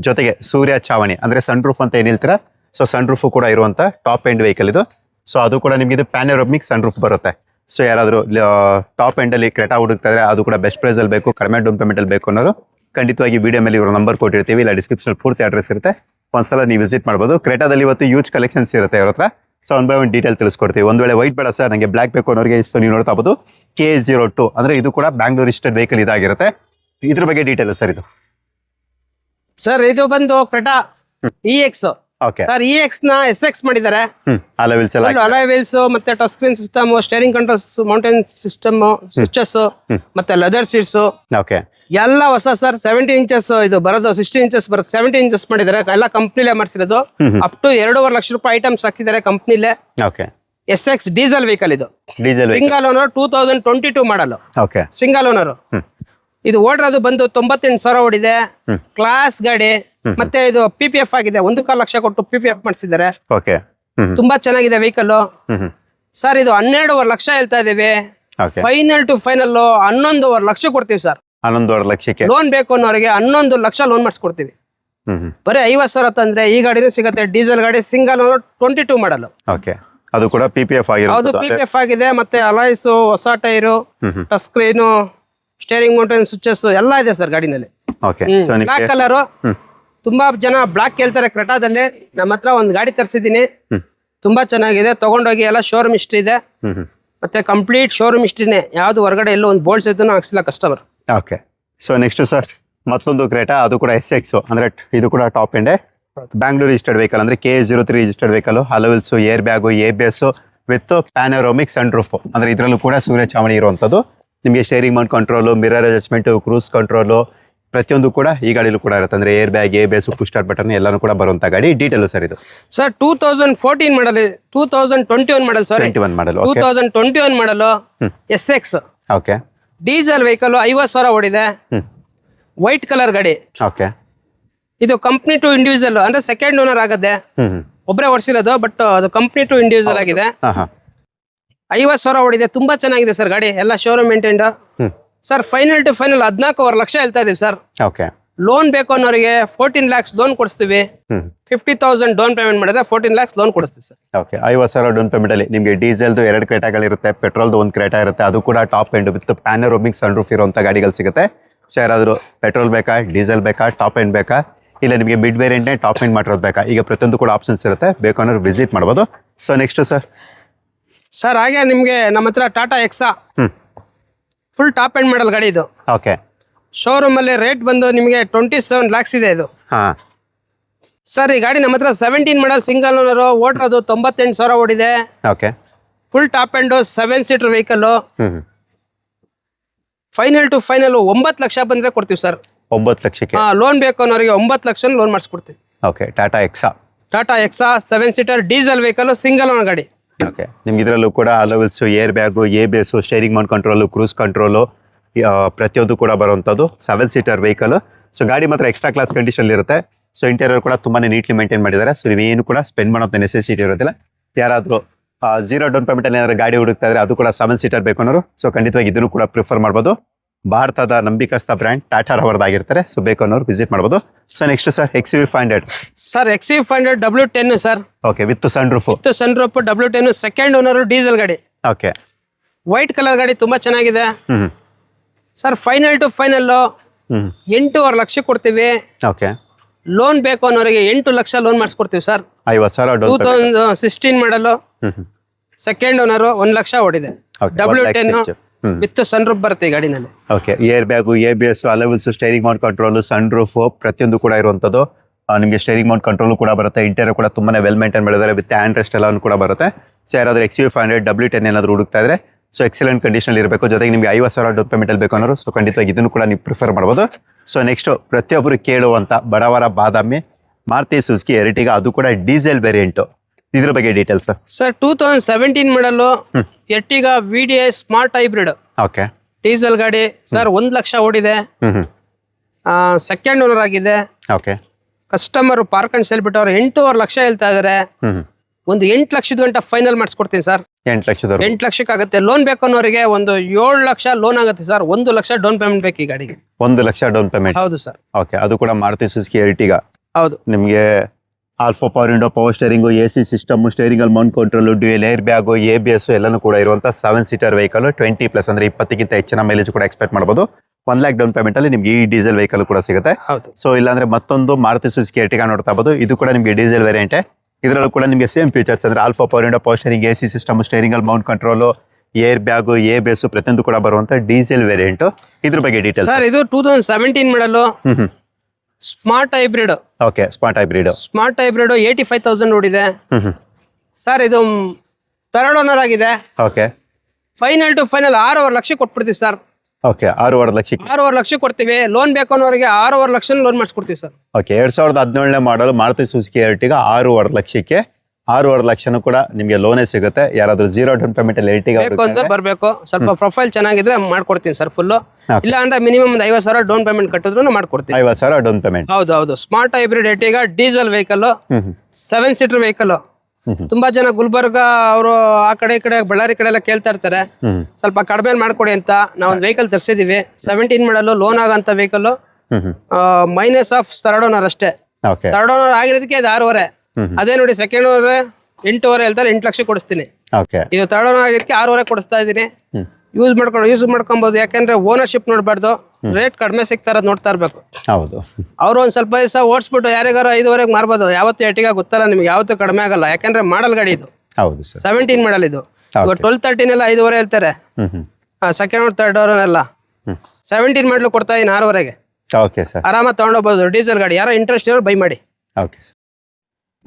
ಜೊತೆಗೆ ಸೂರ್ಯ ಚಾವಣಿ ಅಂದ್ರೆ ಸನ್ ರೂಫ್ ಅಂತ ಏನ್ ಹೇಳ್ತೀರಾ, ಸೊ ಸನ್ ರೂಫ್ ಕೂಡ ಇರುವಂತ ಟಾಪ್ ಎಂಡ್ ವೆಹಿಕಲ್ ಇದು. ಸೊ ಅದು ಕೂಡ ನಿಮ್ಗೆ ಇದು ಪ್ಯಾನೋರಮಿಕ್ ಸನ್ ರೂಫ್ ಬರುತ್ತೆ. ಸೊ ಯಾರಾದರೂ ಟಾಪ್ ಎಂಡ್ ಅಲ್ಲಿ ಕ್ರೆಟಾ ಹುಡುಕ್ತಾ ಇದ್ರೆ ಅದು ಕೂಡ ಬೆಸ್ಟ್ ಪ್ರೈಸ್ ಅಲ್ಲಿ ಬೇಕು, ಕಡಿಮೆ ಡೌನ್ ಪೇಮೆಂಟ್ ಅಲ್ಲಿ ಬೇಕು ಅನ್ನೋರು ಖಂಡಿತವಾಗಿ ವಿಡಿಯೋ ಮೇಲೆ ಇವರು ನಂಬರ್ ಕೊಟ್ಟಿರ್ತೀವಿ, ಇಲ್ಲ ಡಿಸ್ಕ್ರಿಪ್ಷನ್ ಪೂರ್ತಿ ಅಡ್ರೆಸ್ ಇರುತ್ತೆ, ಒಂದ್ಸಲ ನೀವು ವಿಸಿಟ್ ಮಾಡ್ಬೋದು. ಕ್ರೆಟಾದಲ್ಲಿ ಇವತ್ತು ಯೂಜ್ ಕಲೆಕ್ಷನ್ಸ್ ಇರುತ್ತೆ ಅವ್ರ ಹತ್ರ. ಸೊ 1 by 1 ಡೀಟೇಲ್ ತಿಳಿಸ್ಕೊಡ್ತೀವಿ. ಒಂದ್ ವೇಳೆ ವೈಟ್ ಬೇಡ ಸರ್, ನನಗೆ ಬ್ಲಾಕ್ ಬೇಕು ಅನ್ನೋರಿಗೆ ಇಷ್ಟು ನೀವು ನೋಡ್ತಾ ಬೋದು K02 ಅಂದ್ರೆ ಇದು ಕೂಡ ಬ್ಯಾಂಗ್ಳೂರ್ ರಿಜಿಸ್ಟರ್ಡ್ ವೆಹಿಕಲ್ ಇದಾಗಿರುತ್ತೆ. ಇದ್ರ ಬಗ್ಗೆ ಡೀಟೇಲ್ ಸರ್ ಇದು? ಸರ್ ಇದು ಬಂದು Creta EX. Okay. Sir EX ನ SX ಮಾಡಿದ್ದಾರೆ. ಅಲೋವಿಲ್ಸ್ ಎಲ್ಲ ಅಲಾಯ್ ವೀಲ್ಸ್ ಮತ್ತೆ touch screen system, steering controls, mountain system, switches ಮತ್ತೆ ಲೆದರ್ ಸೀಟ್ಸ್ ಓಕೆ ಎಲ್ಲ ಹೊಸ ಸರ್. 17 ಇಂಚಸ್ ಇದು ಬರೋದು, 16 ಇಂಚಸ್ ಬರೋದು, 17 ಇಂಚಸ್ ಮಾಡಿದ್ದಾರೆ. ಎಲ್ಲ ಕಂಪ್ನಿಲೇ ಮಾಡಿಸಿರೋದು. ಅಪ್ ಟು 2.5 ಲಕ್ಷ ರೂಪಾಯಿ ಐಟಮ್ಸ್ ಹಾಕಿದ್ದಾರೆ ಕಂಪ್ನಿಲೇ. ಓಕೆ. SX ಡೀಸೆಲ್ ವೆಹಿಕಲ್ ಇದು. ಡೀಸೆಲ್ ಸಿಂಗಲ್ ಓನರ್ 2022 ಮಾಡಲ್. ಓಕೆ. Single owner. ಇದು ಓಡಿರೋದು ಬಂದು 98,000 ಓಡಿದೆ. ಕ್ಲಾಸ್ ಗಾಡಿ. ಮತ್ತೆ ಇದು PPF ಆಗಿದೆ. 1.25 ಲಕ್ಷ ಕೊಟ್ಟು PPF ಮಾಡಿಸಿದ್ದಾರೆ. ಓಕೆ. ತುಂಬಾ ಚೆನ್ನಾಗಿದೆ ವೆಹಿಕಲ್. ಸರ್ ಇದು 12.5 ಲಕ್ಷ ಹೇಳ್ತಾ ಇದೀವಿ. ಫೈನಲ್ ಟು ಫೈನಲ್ 11.5 ಲಕ್ಷ ಕೊಡ್ತೀವಿ ಸರ್. 11.5 ಲಕ್ಷಕ್ಕೆ ಲೋನ್ ಬೇಕು ಅನ್ನೋರಿಗೆ 11 ಲಕ್ಷ ಲೋನ್ ಮಾಡಿಸ್ಕೊಡ್ತೀವಿ. ಬರೀ 50,000 ತಂದ್ರೆ ಈ ಗಾಡಿನೂ ಸಿಗುತ್ತೆ. ಡೀಸೆಲ್ ಗಾಡಿ, ಸಿಂಗಲ್ ಓನರ್, 22 ಮಾಡಲ್. ಓಕೆ. ಅದು ಕೂಡ PPF ಹೌದು, ಆಗಿರುತ್ತೆ. PPF ಆಗಿದೆ. ಮತ್ತೆ ಅಲಾಯ್ಸ್, ಹೊಸ tyre, touch screen, steering mountain switches ಎಲ್ಲ ಇದೆ ಸರ್ ಗಾಡಿನಲ್ಲಿ. ಓಕೆ. Black colour. ತುಂಬಾ ಜನ ಬ್ಲಾಕ್ ಕೇಳ್ತಾರೆ ಕ್ರೆಟಾದಲ್ಲಿ. ನಮ್ಮ ಹತ್ರ ಒಂದು ಗಾಡಿ ತರಿಸಿದೀನಿ, ತುಂಬಾ ಚೆನ್ನಾಗಿದೆ. ತಗೊಂಡೋಗಿ ಎಲ್ಲ ಶೋರೂಮ್ ಹಿಸ್ಟ್ರಿ ಇದೆ. ಮತ್ತೆ ಕಂಪ್ಲೀಟ್ ಶೋರೂಮ್ ಹಿಸ್ಟ್ರಿನೇ. ಯಾವ್ದು ಹೊರಗಡೆ ಎಲ್ಲೋ ಒಂದು ಬೋಲ್ಡ್ಸ್ ಇದ್ದು ಹಾಕ್ಸಿಲ್ಲ customer. Okay. So next sir ಮತ್ತೊಂದು ಕ್ರೆಟಾ, ಅದು ಕೂಡ SX ಅಂದ್ರೆ ಇದು ಕೂಡ top end Bangalore registered vehicle ಅಂದ್ರೆ K03 registered vehicle. Alloy wheels, air bag, ABS with panoramic sunroof ಅಂದ್ರೆ ಇದರಲ್ಲೂ ಕೂಡ ಸೂರ್ಯ ಚಾವಣಿ ಇರುವಂತದ್ದು. ನಿಮಗೆ steering mount control, mirror adjustment, cruise control ಪ್ರತಿಯೊಂದು ಕೂಡ ಈ ಗಾಡಿಲೂ ಕೂಡ ಇರುತ್ತೆ. ಅಂದ್ರೆ air bag, ABS, push start button ಎಲ್ಲಾನು ಕೂಡ ಬರುವಂತ ಗಾಡಿ. ಡೀಟೇಲ್ ಸರ್ ಇದು? Sir 2014 model, 2021 model. Sorry 21 model. 2021 model SX. Okay. Diesel vehicle. 50,000 ಓಡಿದೆ. ವೈಟ್ ಕಲರ್ ಗಾಡಿ. ಓಕೆ. ಇದು ಕಂಪ್ನಿ ಟು ಇಂಡಿವಿಜುವಲ್ ಅಂದ್ರೆ ಸೆಕೆಂಡ್ ಓನರ್ ಆಗತ್ತೆ. ಒಬ್ಬರೇ ಓಡಿಸಿರೋದು, ಬಟ್ ಅದು ಕಂಪ್ನಿ ಟು ಇಂಡಿವಿಜುವಲ್ ಆಗಿದೆ. 50,000 ಓಡಿದೆ. ತುಂಬಾ ಚೆನ್ನಾಗಿದೆ ಸರ್ ಗಾಡಿ. ಎಲ್ಲ showroom maintained. Sir final to final 14.5 lakh ಹೇಳ್ತಾ ಇದೀವಿ ಸರ್. ಓಕೆ. ಲೋನ್ ಬೇಕು ಅನ್ನೋರಿಗೆ 14 lakhs ಲೋನ್ ಕೊಡಿಸ್ತೀವಿ. 50,000 ಡೌನ್ ಪೇಮೆಂಟ್ ಮಾಡಿದ್ರೆ 14 lakhs ಲೋನ್ ಕೊಡಿಸ್ತೀವಿ ಸರ್. ಓಕೆ 50,000 ಡೌನ್ ಪೇಮೆಂಟ್ ಅಲ್ಲಿ ನಿಮಗೆ ಡೀಸೆಲ್ದು 2 ಕ್ರೇಟಾಗಳಿರುತ್ತೆ, ಪೆಟ್ರೋಲ್ದು 1 ಕ್ರೇಟಾ ಇರುತ್ತೆ. ಅದು ಕೂಡ top end with panoramic sunroof ಇರುವಂತ ಗಾಡಿಗಳು ಸಿಗುತ್ತೆ. ಸೊ ಯಾರಾದರೂ ಪೆಟ್ರೋಲ್ ಬೇಕಾ, ಡೀಸೆಲ್ ಬೇಕಾ, ಟಾಪ್ ಎಂಡ್ ಬೇಕಾ, ಇಲ್ಲ ನಿಮಗೆ ಮಿಡ್ ವೇರಿಯಂಟ್ನೇ ಟಾಪ್ ಎಂಡ್ ಮಾಡಿರೋದು ಬೇಕಾ, ಈಗ ಪ್ರತಿಯೊಂದು ಕೂಡ ಆಪ್ಷನ್ಸ್ ಇರುತ್ತೆ. ಬೇಕು ಅನ್ನೋರು ವಿಸಿಟ್ ಮಾಡ್ಬೋದು. ಸೊ ನೆಕ್ಸ್ಟ್ ಸರ್ ಹಾಗೆ ನಿಮಗೆ ನಮ್ಮ ಹತ್ರ Tata Hexa full top end model ಗಾಡಿ ಇದು. ಓಕೆ ಶೋರೂಮ್ ಅಲ್ಲಿ ರೇಟ್ ಬಂದು ನಿಮಗೆ 27 lakhs ಇದೆ ಇದು. ಹಾಂ ಸರ್ ಈ ಗಾಡಿ ನಮ್ಮ ಹತ್ರ 17 ಮಾಡಲ್ ಸಿಂಗಲ್ ಓನರ್, ಓಡಿರೋದು 98,000 ಓಡಿದೆ. Okay full top end 7 seater vehicle. Final to final 9 lakh ಬಂದ್ರೆ ಕೊಡ್ತೀವಿ ಸರ್. 9 ಲಕ್ಷಕ್ಕೆ ಲೋನ್ ಬೇಕು ಅನ್ನೋರಿಗೆ 9 ಲಕ್ಷ ಲೋನ್ ಮಾಡಿಸ್ಕೊಡ್ತೀವಿ. Okay Tata Hexa 7 seater diesel vehicle, single owner ಗಾಡಿ. ಓಕೆ ನಿಮ್ಗೆ ಇದರಲ್ಲೂ ಕೂಡ alloy wheels, air bag, ABS, steering mount control, cruise control ಪ್ರತಿಯೊಂದು ಕೂಡ ಬರುವಂಥದ್ದು 7 ಸೀಟರ್ ವೆಹಿಕಲ್. ಸೊ ಗಾಡಿ ಮಾತ್ರ ಎಕ್ಸ್ಟ್ರಾ ಕ್ಲಾಸ್ ಕಂಡೀಷನ್ ಇರುತ್ತೆ. ಸೊ ಇಂಟೀರಿಯರ್ ಕೂಡ ತುಂಬಾ ನೀಟ್ಲಿ ಮೇಂಟೈನ್ ಮಾಡಿದ್ದಾರೆ. ಸೊ ನೀವೇನು ಕೂಡ ಸ್ಪೆಂಡ್ ಮಾಡೋಂಥ ನೆಸೆಸಿಟಿ ಇರೋದಿಲ್ಲ. ಯಾರಾದರೂ 0 ಡೌನ್ ಪೇಮೆಂಟ್ ಅಲ್ಲಿ ಏನಾದರೂ ಗಾಡಿ ಹುಡುಕ್ತಾ ಇದ್ರೆ ಅದು ಕೂಡ 7 ಸೀಟರ್ ಬೇಕು ಅನ್ನೋರು ಸೊ ಖಂಡಿತವಾಗಿ ಇದನ್ನು ಕೂಡ ಪ್ರಿಫರ್ ಮಾಡ್ಬೋದು. ಭಾರತದ ನಂಬಿಕಸ್ಥ ಬ್ರ್ಯಾಂಡ್ ಟಾಟಾ ಅವರದಾಗಿರ್ತಾರೆ. ಸೊ ಬೇಕು ಅನ್ನೋರು ವಿಸಿಟ್ ಮಾಡ್ಬೋದು. So next sir XUV 500. Sir XUV 500 W10 sir. Okay with sunroof. W10 second owner diesel ಗಾಡಿ. ಓಕೆ ವೈಟ್ ಕಲರ್ ಗಾಡಿ ತುಂಬಾ ಚೆನ್ನಾಗಿದೆ sir. Final to final 8.5 lakh ಕೊಡ್ತೀವಿ. ಓಕೆ ಲೋನ್ ಬೇಕು ಅನ್ನೋರಿಗೆ 8 ಲಕ್ಷ ಲೋನ್ ಮಾಡಿಸ್ಕೊಡ್ತೀವಿ ಸರ್. 50,000 2016 ಮಾಡಲು, ಸೆಕೆಂಡ್ ಓನರ್ 1 ಲಕ್ಷ ಓಡಿದೆ. W10 ವಿತ್ ಸನ್ ರೂಫ್ ಬರುತ್ತೆ ಈ ಗಾಡಿನಲ್ಲಿ. Okay air bag, ABS, alloy wheels, steering mount control, sunroof ಪ್ರತಿಯೊಂದು ಕೂಡ ಇರುವಂಥದ್ದು. ನಿಮಗೆ ಸ್ಟೇರಿಂಗ್ ಮೌಂಟ್ ಕಂಟ್ರೋಲ್ ಕೂಡ ಬರುತ್ತೆ. ಇಂಟೀರಿಯರ್ ಕೂಡ ತುಂಬಾ ವೆಲ್ ಮೇಂಟೈನ್ ಮಾಡಿದ್ದಾರೆ. ವಿತ್ ಹ್ಯಾಂಡ್ ರೆಸ್ಟ್ ಎಲ್ಲಾನು ಕೂಡ ಬರುತ್ತೆ. ಸೊ ಯಾರಾದರೂ XUV 500 W10 ಏನಾದರೂ ಹುಡುಕ್ತಾ ಇದ್ರೆ ಸೊ ಎಕ್ಸಲೆಂಟ್ ಕಂಡೀಷನ್ ಇರಬೇಕು. ಜೊತೆಗೆ ನಿಮಗೆ 50,000 ಡೌನ್ ಪೇಮೆಂಟ್ ಅಲ್ಲಿ ಬೇಕು ಅನ್ನೋರು ಸೊ ಖಂಡಿತವಾಗಿ ಇದನ್ನು ಕೂಡ ನೀವು ಪ್ರಿಫರ್ ಮಾಡ್ಬೋದು. ಸೊ ನೆಕ್ಸ್ಟ್ ಪ್ರತಿಯೊಬ್ಬರು ಕೇಳುವಂಥ ಬಡವರ ಬಾದಾಮಿ ಮಾರುತಿ ಸುಜುಕಿ ಎರ್ಟಿಗಾ, ಅದು ಕೂಡ ಡೀಸೆಲ್ ವೇರಿಯಂಟು. ಇದ್ರ ಬಗ್ಗೆ ಡೀಟೇಲ್ಸ್ ಸರ್. 2017 ಮಾಡಲು Ertiga VDI smart hybrid. Okay diesel ಗಾಡಿ ಸರ್. 1 ಲಕ್ಷ ಓಡಿದೆ. ಸೆಕೆಂಡ್ ಓನರ್ ಆಗಿದೆ. Okay customer park and sale ಬಿಟ್ಟು ಅವ್ರು 8.5 ಲಕ್ಷ ಹೇಳ್ತಾ ಇದಾರೆ. ಒಂದು 8 ಲಕ್ಷದ ಗಂಟ ಫೈನಲ್ ಮಾಡಿಸ್ಕೊಡ್ತೀನಿ ಸರ್. 8 ಲಕ್ಷಕ್ಕೆ ಆಗುತ್ತೆ. ಲೋನ್ ಬೇಕು ಅನ್ನೋರಿಗೆ ಒಂದು 7 ಲಕ್ಷ ಲೋನ್ ಆಗುತ್ತೆ ಸರ್. 1 ಲಕ್ಷ ಡೌನ್ ಪೇಮೆಂಟ್ ಬೇಕು ಈ ಗಾಡಿಗೆ. 1 ಲಕ್ಷ ಡೌನ್ ಪೇಮೆಂಟ್. ಹೌದು ಸರ್. ಓಕೆ ಅದು ಕೂಡ ಮಾರುತಿ ಸುಜುಕಿ ಎರ್ಟಿಗಾ. ಹೌದು. ನಿಮಗೆ alpha power window, power steering, AC system, steering ಅಲ್ಲಿ mount control, dual air bag, ABS ಎಲ್ಲನೂ ಕೂಡ ಇರುವಂಥ 7 ಸೀಟರ್ ವೆಹಿಕಲ್. 20+ ಅಂದ್ರೆ 20ಕ್ಕಿಂತ ಹೆಚ್ಚಿನ ಮೈಲೇಜ್ ಕೂಡ ಎಕ್ಸ್ಪೆಕ್ಟ್ ಮಾಡ್ಬೋದು. 1 ಲ್ಯಾಕ್ ಡೌನ್ ಪೇಮೆಂಟ್ ಅಲ್ಲಿ ನಿಮ್ಗೆ ಈ ಡೀಸೆಲ್ ವೆಹಿಕಲ್ ಕೂಡ ಸಿಗುತ್ತೆ. ಹೌದು. ಸೊ ಇಲ್ಲಾಂದ್ರೆ ಮತ್ತೊಂದು ಮಾರುತಿ ಸುಜುಕಿ ಎರ್ಟಿಗಾ ನೋಡ್ತಾ ಇರ್ಬೋದು. ಇದು ಕೂಡ ನಿಮಗೆ ಡೀಸೆಲ್ ವೇರಿಯಂಟೇ. ಇದರಲ್ಲೂ ಕೂಡ ನಿಮಗೆ ಸೇಮ್ ಫೀಚರ್ಸ್ ಅಂದ್ರೆ alpha power window, power steering, AC system, steering ಅಲ್ಲಿ mount control, air bag, ABS ಪ್ರತಿಯೊಂದು ಕೂಡ ಬರುವಂತ ಡೀಸೆಲ್ ವೇರಿಯಂಟ್. ಇದ್ರ ಬಗ್ಗೆ ಡೀಟೇಲ್ಸ್ ಸರ್. ಇದು 2017 model smart hybrid. Okay smart hybrid. 85,000 ಓಡಿದೆ ಸರ್. ಇದು 3rd ಓನರ್ ಆಗಿದೆ. Okay final to final 6.5 lakh ಕೊಟ್ಬಿಡ್ತೀವಿ ಸರ್. ಓಕೆ 6.5 ಲಕ್ಷಕ್ಕೆ. 6.5 ಲಕ್ಷ ಕೊಡ್ತೀವಿ. ಲೋನ್ ಬೇಕು ಅನ್ನೋರಿಗೆ 6.5 ಲಕ್ಷ ಲೋನ್ ಮಾಡಿಸ್ಕೊಡ್ತೀವಿ sir. Okay 2017 model Maruti Suzuki Ertiga 6.5 ಲಕ್ಷಕ್ಕೆ. 6.5 ಲಕ್ಷನೂ ಕೂಡ ನಿಮಗೆ ಲೋನೇ ಸಿಗುತ್ತೆ. ಯಾರಾದ್ರೂ 0 ಡೌನ್ ಪೇಮೆಂಟ್ ಅಲ್ಲಿ ಎರ್ಟಿಗಾ ಬೇಕು ಅಂತ ಬರಬೇಕು. ಸ್ವಲ್ಪ ಪ್ರೊಫೈಲ್ ಚೆನ್ನಾಗಿದ್ರೆ ಮಾಡ್ಕೊಡ್ತೀನಿ ಸರ್ ಫುಲ್. ಇಲ್ಲ ಅಂದ್ರೆ ಮಿನಿಮಮ್ 50,000 ಡೌನ್ ಪೇಮೆಂಟ್ ಕಟ್ಟಿದ್ರು ಮಾಡ್ಕೊಡ್ತೀನಿ. 50,000 ಡೌನ್ ಪೇಮೆಂಟ್. ಹೌದು. Smart hybrid Ertiga diesel vehicle, 7 seater vehicle. ತುಂಬಾ ಜನ ಗುಲ್ಬರ್ಗ ಅವರು ಆ ಕಡೆ ಈ ಕಡೆ ಬಳ್ಳಾರಿ ಕಡೆ ಎಲ್ಲ ಕೇಳ್ತಾ ಇರ್ತಾರೆ, ಸ್ವಲ್ಪ ಕಡಿಮೆ ಮಾಡ್ಕೊಡಿ ಅಂತ. ನಾವು ಒಂದು ವೆಹಿಕಲ್ ತರಿಸಿದೀವಿ 17 ಮಾಡಲು, ಲೋನ್ ಆಗಂತ vehicle. Minus of 3rd owner ಅಷ್ಟೇ. 3rd ಓನರ್ ಆಗಿರೋದಕ್ಕೆ ಇದು 6.5. ಅದೇ ನೋಡಿ ಸೆಕೆಂಡ್ ಓನರ್ 8.5 ಹೇಳ್ತಾರೆ. 8 ಲಕ್ಷ ಕೊಡಿಸ್ತೀನಿ. ಇದು 3rd ಓನರ್ ಆಗಿದ್ದಕ್ಕೆ 6.5 ಕೊಡಿಸ್ತಾ ಇದೀನಿ. ಯೂಸ್ ಮಾಡ್ಕೊಬಹುದು. ಯಾಕಂದ್ರೆ ಓನರ್ಶಿಪ್ ನೋಡ್ಬಾರ್ದು, ರೇಟ್ ಕಡಿಮೆ ಸಿಗ್ತಾರ ನೋಡ್ತಾ ಇರ್ಬೇಕು. ಹೌದು. ಅವ್ರು ಒಂದ್ ಸ್ವಲ್ಪ ದಿವಸ ಓಡಿಸ್ಬಿಟ್ಟು ಯಾರಿಗಾರು 5.5 ಮಾರ್ಬೋದು. ಯಾವತ್ತು ಎರ್ಟಿಗಾ ಗೊತ್ತಲ್ಲ ನಿಮ್ಗೆ, ಯಾವತ್ತೂ ಕಡಿಮೆ ಆಗಲ್ಲ. ಯಾಕಂದ್ರೆ ಮಾಡಲ್ ಗಾಡಿ ಇದು. ಹೌದು 17 ಮಾಡಲ್ ಇದು. 12-13 ಎಲ್ಲ 5.5 ಹೇಳ್ತಾರೆ. ಸೆಕೆಂಡ್ ಓನರ್ 3rd ಓನರ್ ಎಲ್ಲ 17 ಮಾಡಲು ಕೊಡ್ತಾ ಇದೀನಿ 6.5ಗೆ. Okay sir. ಆರಾಮಾಗಿ ತಗೊಂಡೋಗ್ಬೋದು ಡೀಸೆಲ್ ಗಾಡಿ. ಯಾರೋ ಇಂಟ್ರೆಸ್ಟ್ ಇರೋ ಬೈ ಮಾಡಿ. Okay sir.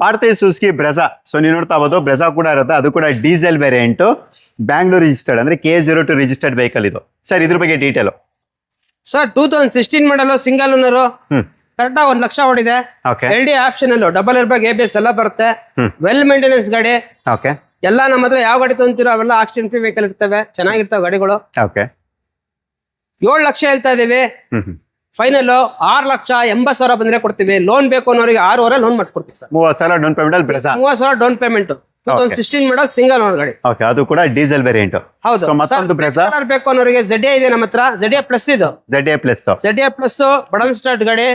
Maruti Suzuki Brezza. So ನೀವು ನೋಡ್ತಾ ಇರ್ಬೋದು ಬ್ರೆಜಾ ಕೂಡ ಇರುತ್ತೆ. ಅದು ಕೂಡ ಡೀಸೆಲ್ ವೇರಿಯಂಟ್, ಬ್ಯಾಂಗ್ಳೂರ್ ರಿಜಿಸ್ಟರ್ಡ್ ಅಂದ್ರೆ K02 ರಿಜಿಸ್ಟರ್ಡ್ ವೆಹಿಕಲ್ ಇದು. ಸರ್ ಇದ್ರ ಬಗ್ಗೆ ಡೀಟೇಲ್ ಸರ್. 2016 ಮಾಡಲು, ಸಿಂಗಲ್ ಓನರ್, ಕರೆಕ್ಟಾಗಿ 1 ಲಕ್ಷ ಓಡಿದೆ. LD ಆಪ್ಷನ್ ಅಲ್ಲೂ ಡಬಲ್ ಏರ್ ಬ್ಯಾಗ್, ABS ಎಲ್ಲ ಬರುತ್ತೆ. ವೆಲ್ ಮೇಂಟೆನೆನ್ಸ್ ಗಾಡಿ. ಓಕೆ ಎಲ್ಲ ನಮ್ಮ ಹತ್ರ ಯಾವ ಗಾಡಿ ತೊಗೊಂತೀರೋ ಅವೆಲ್ಲ ಆಕ್ಸಿಡೆಂಟ್ ಫ್ರೀ ವೆಹಿಕಲ್ ಇರ್ತವೆ. ಚೆನ್ನಾಗಿರ್ತಾವೆ ಗಾಡಿಗಳು. ಓಕೆ 7 ಲಕ್ಷ ಹೇಳ್ತಾ ಇದೀವಿ. ಫೈನಲ್ 6,80,000 ಬಂದ್ರೆ ಕೊಡ್ತೀವಿ. ಲೋನ್ ಬೇಕು ಅನ್ನೋರಿಗೆ 6.5 ಲೋನ್ ಮಾಡಿಸ್ಕೊಡ್ತೀವಿ ಸರ್. 30,000 ಡೌನ್ ಪೇಮೆಂಟ್ ಅಲ್ಲಿ ಬ್ರೆಜಾ. 30,000 down payment. 2016 ಮಾಡಲ್ ಸಿಂಗಲ್ ಓನರ್ ಗಾಡಿ. ಓಕೆ, ಅದು ಕೂಡ ಡೀಸೆಲ್ ವೇರಿಯಂಟ್. ಹೌದು. ಸೊ ಮತ್ತೊಂದು ಪ್ರೈಸ್ ಕಲರ್ ಬೇಕು ಅನ್ನೋರಿಗೆ ZA ಇದೆ ನಮ್ಮ ಹತ್ರ. ZA ಪ್ಲಸ್ ಇದು. ZA ಪ್ಲಸ್ ಬಟನ್ ಸ್ಟಾರ್ಟ್ ಗಾಡಿ.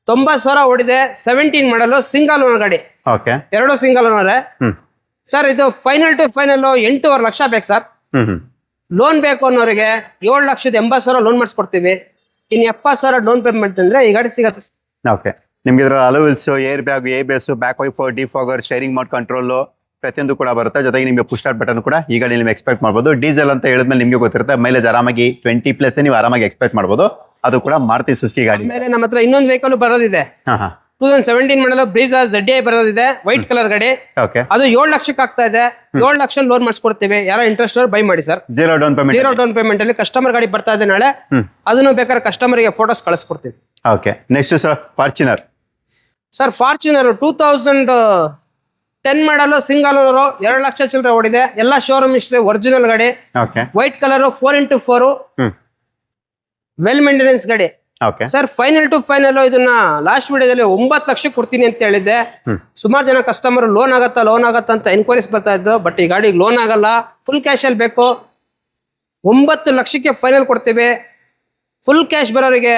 90,000 ಓಡಿದೆ. 17 ಮಾಡಲು ಸಿಂಗಲ್ ಓನರ್ ಗಾಡಿ. ಓಕೆ, ಎರಡು ಸಿಂಗಲ್ ಓನರ್. ಸರ್ ಇದು ಫೈನಲ್ ಟು ಫೈನಲ್ 8.5 ಲಕ್ಷ ಬೇಕು ಸರ್. ಲೋನ್ ಬೇಕು ಅನ್ನೋರಿಗೆ 7,80,000 ಲೋನ್ ಮಾಡಿಸ್ಕೊಡ್ತೀವಿ. ಇನ್ನು 70,000 ಡೌನ್ ಪೇಮೆಂಟ್ ಅಂದ್ರೆ ಈ ಗಾಡಿ ಸಿಗತ್ತೆ. ಓಕೆ, ನಿಮ್ಗೆ ಇದರ alloy wheels, air bag, ABS, back wiper, defogger, steering mode control ಪ್ರತಿಯೊಂದು ಕೂಡ ಬರುತ್ತೆ. ಜೊತೆಗೆ ನಿಮಗೆ ಪುಷ್ ಸ್ಟಾರ್ಟ್ ಬಟನ್ ಕೂಡ ಈ ಗಾಡಿ ನೀವು ಎಕ್ಸ್ಪೆಕ್ಟ್ ಮಾಡ್ಬೋದು. ಡೀಸೆಲ್ ಅಂತ ಹೇಳಿದ್ಮೇಲೆ ನಿಮಗೆ ಗೊತ್ತಿರುತ್ತೆ, ಮೈಲೇಜ್ ಆರಾಮಾಗಿ 20+ ನೀವು ಆರಾಮಾಗಿ ಎಕ್ಸ್ಪೆಕ್ಟ್ ಮಾಡ್ಬೋದು. ಅದು ಕೂಡ ಮಾರುತಿ ಸುಜುಕಿ ಗಾಡಿ. ಆಮೇಲೆ ನಮ್ಮ ಹತ್ರ ಇನ್ನೊಂದು ವೆಹಿಕಲ್ ಬರೋದಿದೆ. 2017 ಮಾಡಲು ಬ್ರೀಜಾ ZA ಬರೋದಿದೆ, ವೈಟ್ ಕಲರ್ ಗಾಡಿ. ಓಕೆ, ಅದು 7 ಲಕ್ಷಕ್ಕೆ ಆಗ್ತಾ ಇದೆ. 7 ಲಕ್ಷ ಲೋನ್ ಮಾಡಿಸ್ಕೊಡ್ತೀವಿ. ಯಾರೋ ಇಂಟ್ರೆಸ್ಟ್ ಅವ್ರು ಬೈ ಮಾಡಿ ಸರ್. ಜೀರೋ ಡೌನ್ ಪೇಮೆಂಟ್ ಅಲ್ಲಿ ಕಸ್ಟಮರ್ ಗಾಡಿ ಬರ್ತಾ ಇದೆ ನಾಳೆ. ಅದನ್ನು ಬೇಕಾದ್ರೆ ಕಸ್ಟಮರ್ಗೆ ಫೋಟೋಸ್ ಕಳಿಸ್ಕೊಡ್ತೀವಿ. Okay, next sir Fortuner. Sir Fortuner 2010 model single owner, 2 lakh ಚಿಲ್ಲರೆ ಓಡಿದೆ. ಎಲ್ಲ ಶೋರೂಮ್ ಹಿಸ್ಟ್ರಿ, ಒರಿಜಿನಲ್ ಗಾಡಿ. Okay, white colour 4x4 well maintenance ಗಾಡಿ. Okay sir final to final ಇದನ್ನ ಲಾಸ್ಟ್ ವಿಡಿಯೋದಲ್ಲಿ 9 ಲಕ್ಷ ಕೊಡ್ತೀನಿ ಅಂತ ಹೇಳಿದ್ದೆ. ಸುಮಾರು ಜನ ಕಸ್ಟಮರ್ ಲೋನ್ ಆಗತ್ತಾ ಅಂತ ಎನ್ಕ್ವೈರೀಸ್ ಬರ್ತಾ ಇದ್ದು. ಬಟ್ ಈ ಗಾಡಿಗೆ ಲೋನ್ ಆಗಲ್ಲ, ಫುಲ್ ಕ್ಯಾಶ್ ಅಲ್ಲಿ ಬೇಕು. 9 ಲಕ್ಷಕ್ಕೆ ಫೈನಲ್ ಕೊಡ್ತೀವಿ. ಫುಲ್ ಕ್ಯಾಶ್ ಬರೋರಿಗೆ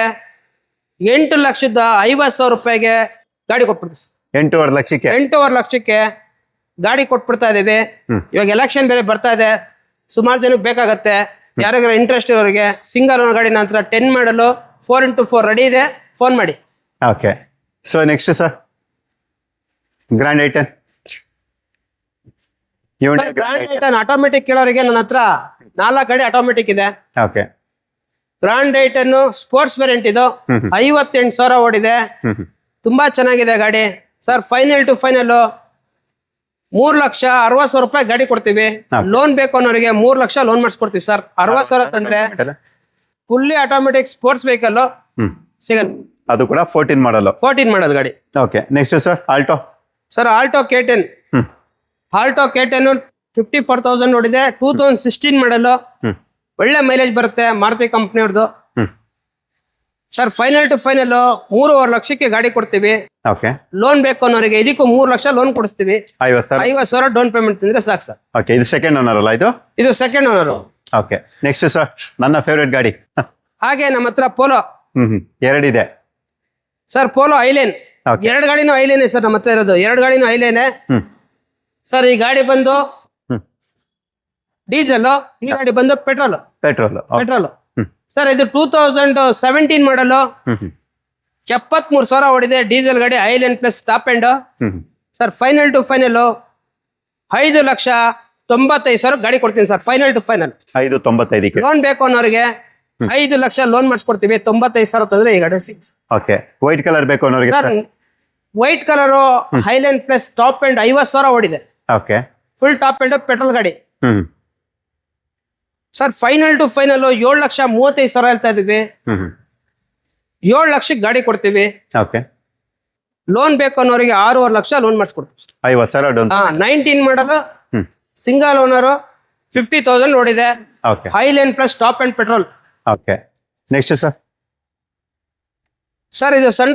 8,50,000 ರೂಪಾಯಿಗೆ ಗಾಡಿ ಕೊಟ್ಬಿಡ್ತೀವಿ. 8.5 ಲಕ್ಷಕ್ಕೆ ಗಾಡಿ ಕೊಟ್ಬಿಡ್ತಾ ಇದೀವಿ. ಇವಾಗ ಎಲೆಕ್ಷನ್ ಬೇರೆ ಬರ್ತಾ ಇದೆ, ಸುಮಾರು ಜನಕ್ಕೆ ಬೇಕಾಗತ್ತೆ. ಯಾರಿಗಾರ ಇಂಟ್ರೆಸ್ಟ್ ಇರೋರಿಗೆ ಸಿಂಗಲ್ ಓನರ್ ಗಾಡಿ ನಂತರ 10 ಮಾಡಲು 4x4 ರೆಡಿ ಇದೆ, ಫೋನ್ ಮಾಡಿ. Okay, so next sir grand i ten. Grand i ten automatic ಕೇಳೋರಿಗೆ ನನ್ನ ಹತ್ರ 4 ಗಾಡಿ ಆಟೋಮೆಟಿಕ್ ಇದೆ. Okay, grand i ten sports variant ಇದು. 58,000 ಓಡಿದೆ. ತುಂಬಾ ಚೆನ್ನಾಗಿದೆ ಗಾಡಿ. ಸರ್ ಫೈನಲ್ ಟು ಫೈನಲ್ 3,60,000 ರೂಪಾಯಿ ಗಾಡಿ ಕೊಡ್ತೀವಿ. ಲೋನ್ ಬೇಕು ಅನ್ನೋರಿಗೆ 3 ಲಕ್ಷ ಲೋನ್ ಮಾಡಿಸ್ಕೊಡ್ತೀವಿ ಸರ್. 60,000 ತಂದ್ರೆ ಫುಲ್ಲಿ ಆಟೋಮೆಟಿಕ್ ಸ್ಪೋರ್ಟ್ಸ್ ವೆಹಿಕಲ್ ಸಿಗಲ್ಲ. ಅದು ಕೂಡ 14 ಮಾಡಲ್ ಗಾಡಿ. Okay, next sir Alto. Sir Alto K10. 54,000 ನೋಡಿದೆ. 2016 ಮಾಡಲು. ಒಳ್ಳೆ ಮೈಲೇಜ್ ಬರುತ್ತೆ, ಮಾರುತಿ ಕಂಪ್ನಿಯವ್ರದ್ದು. ಸರ್ ಫೈನಲ್ ಟು ಫೈನಲ್ 3.5 ಲಕ್ಷಕ್ಕೆ ಗಾಡಿ ಕೊಡ್ತೀವಿ. ಓಕೆ, ಲೋನ್ ಬೇಕು ಅನ್ನೋರಿಗೆ ಇದಕ್ಕೂ 3 ಲಕ್ಷ ಲೋನ್ ಕೊಡಿಸ್ತೀವಿ. 50,000 ಡೌನ್ ಪೇಮೆಂಟ್ ಅಂದ್ರೆ ಸಾಕು ಸರ್. ಓಕೆ, ಇದು ಸೆಕೆಂಡ್ ಓನರ್ ಅಲ್ಲ? ಇದು second owner. Okay, next sir ನನ್ನ ಫೇವರೇಟ್ ಗಾಡಿ. ಹಾಗೆ ನಮ್ಮ ಹತ್ರ ಪೋಲೋ 2 ಇದೆ ಸರ್. ಪೋಲೋ ಐಲೇನ್ 2 ಗಾಡಿನೂ ಐಲೇನೆ ಸರ್ ನಮ್ಮ ಹತ್ರ ಇರೋದು. 2 ಗಾಡಿನೂ ಐಲೇನೆ ಸರ್. ಈ ಗಾಡಿ ಬಂದು ಡೀಸೆಲ್, ಈ ಗಾಡಿ ಬಂದು ಪೆಟ್ರೋಲ್. ಸರ್ ಇದು 2017 ಮಾಡಲು. 73,000 ಓಡಿದೆ. ಡೀಸೆಲ್ ಗಾಡಿ, highline plus top end. Sir final to final 5,95,000 ಗಾಡಿ ಕೊಡ್ತೀನಿ sir. Final to final 5,95,000. Loan ಬೇಕು ಅನ್ನೋರಿಗೆ 5 ಲಕ್ಷ ಲೋನ್ ಮಾಡಿಸ್ಕೊಡ್ತೀವಿ. 95,000 ತಂದ್ರೆ ಈ ಗಾಡಿ ಸಿಕ್ಸ್. ಓಕೆ, ವೈಟ್ ಕಲರ್ ಬೇಕು ಅನ್ನೋರಿಗೆ sir white colour highline plus top end 50,000 ಓಡಿದೆ. Okay, full top end petrol ಗಾಡಿ. ಸರ್ ಫೈನಲ್ ಟು ಫೈನಲ್ 7,35,000 ಹೇಳ್ತಾ ಇದೀವಿ. 7 ಲಕ್ಷಕ್ಕೆ ಗಾಡಿ ಕೊಡ್ತೀವಿ. ಓಕೆ, ಲೋನ್ ಬೇಕು ಅನ್ನೋರಿಗೆ 6.5 ಲಕ್ಷ ಲೋನ್ ಮಾಡಿಸ್ಕೊಡ್ತೀವಿ. 50,000 ಡೌನ್. 19 ಮಾಡಲು ಸಿಂಗಲ್ ಓನರ್ 50,000 ಓಡಿದೆ. Okay, Highline plus top and petrol. Okay, next sir ಇದು ಸನ್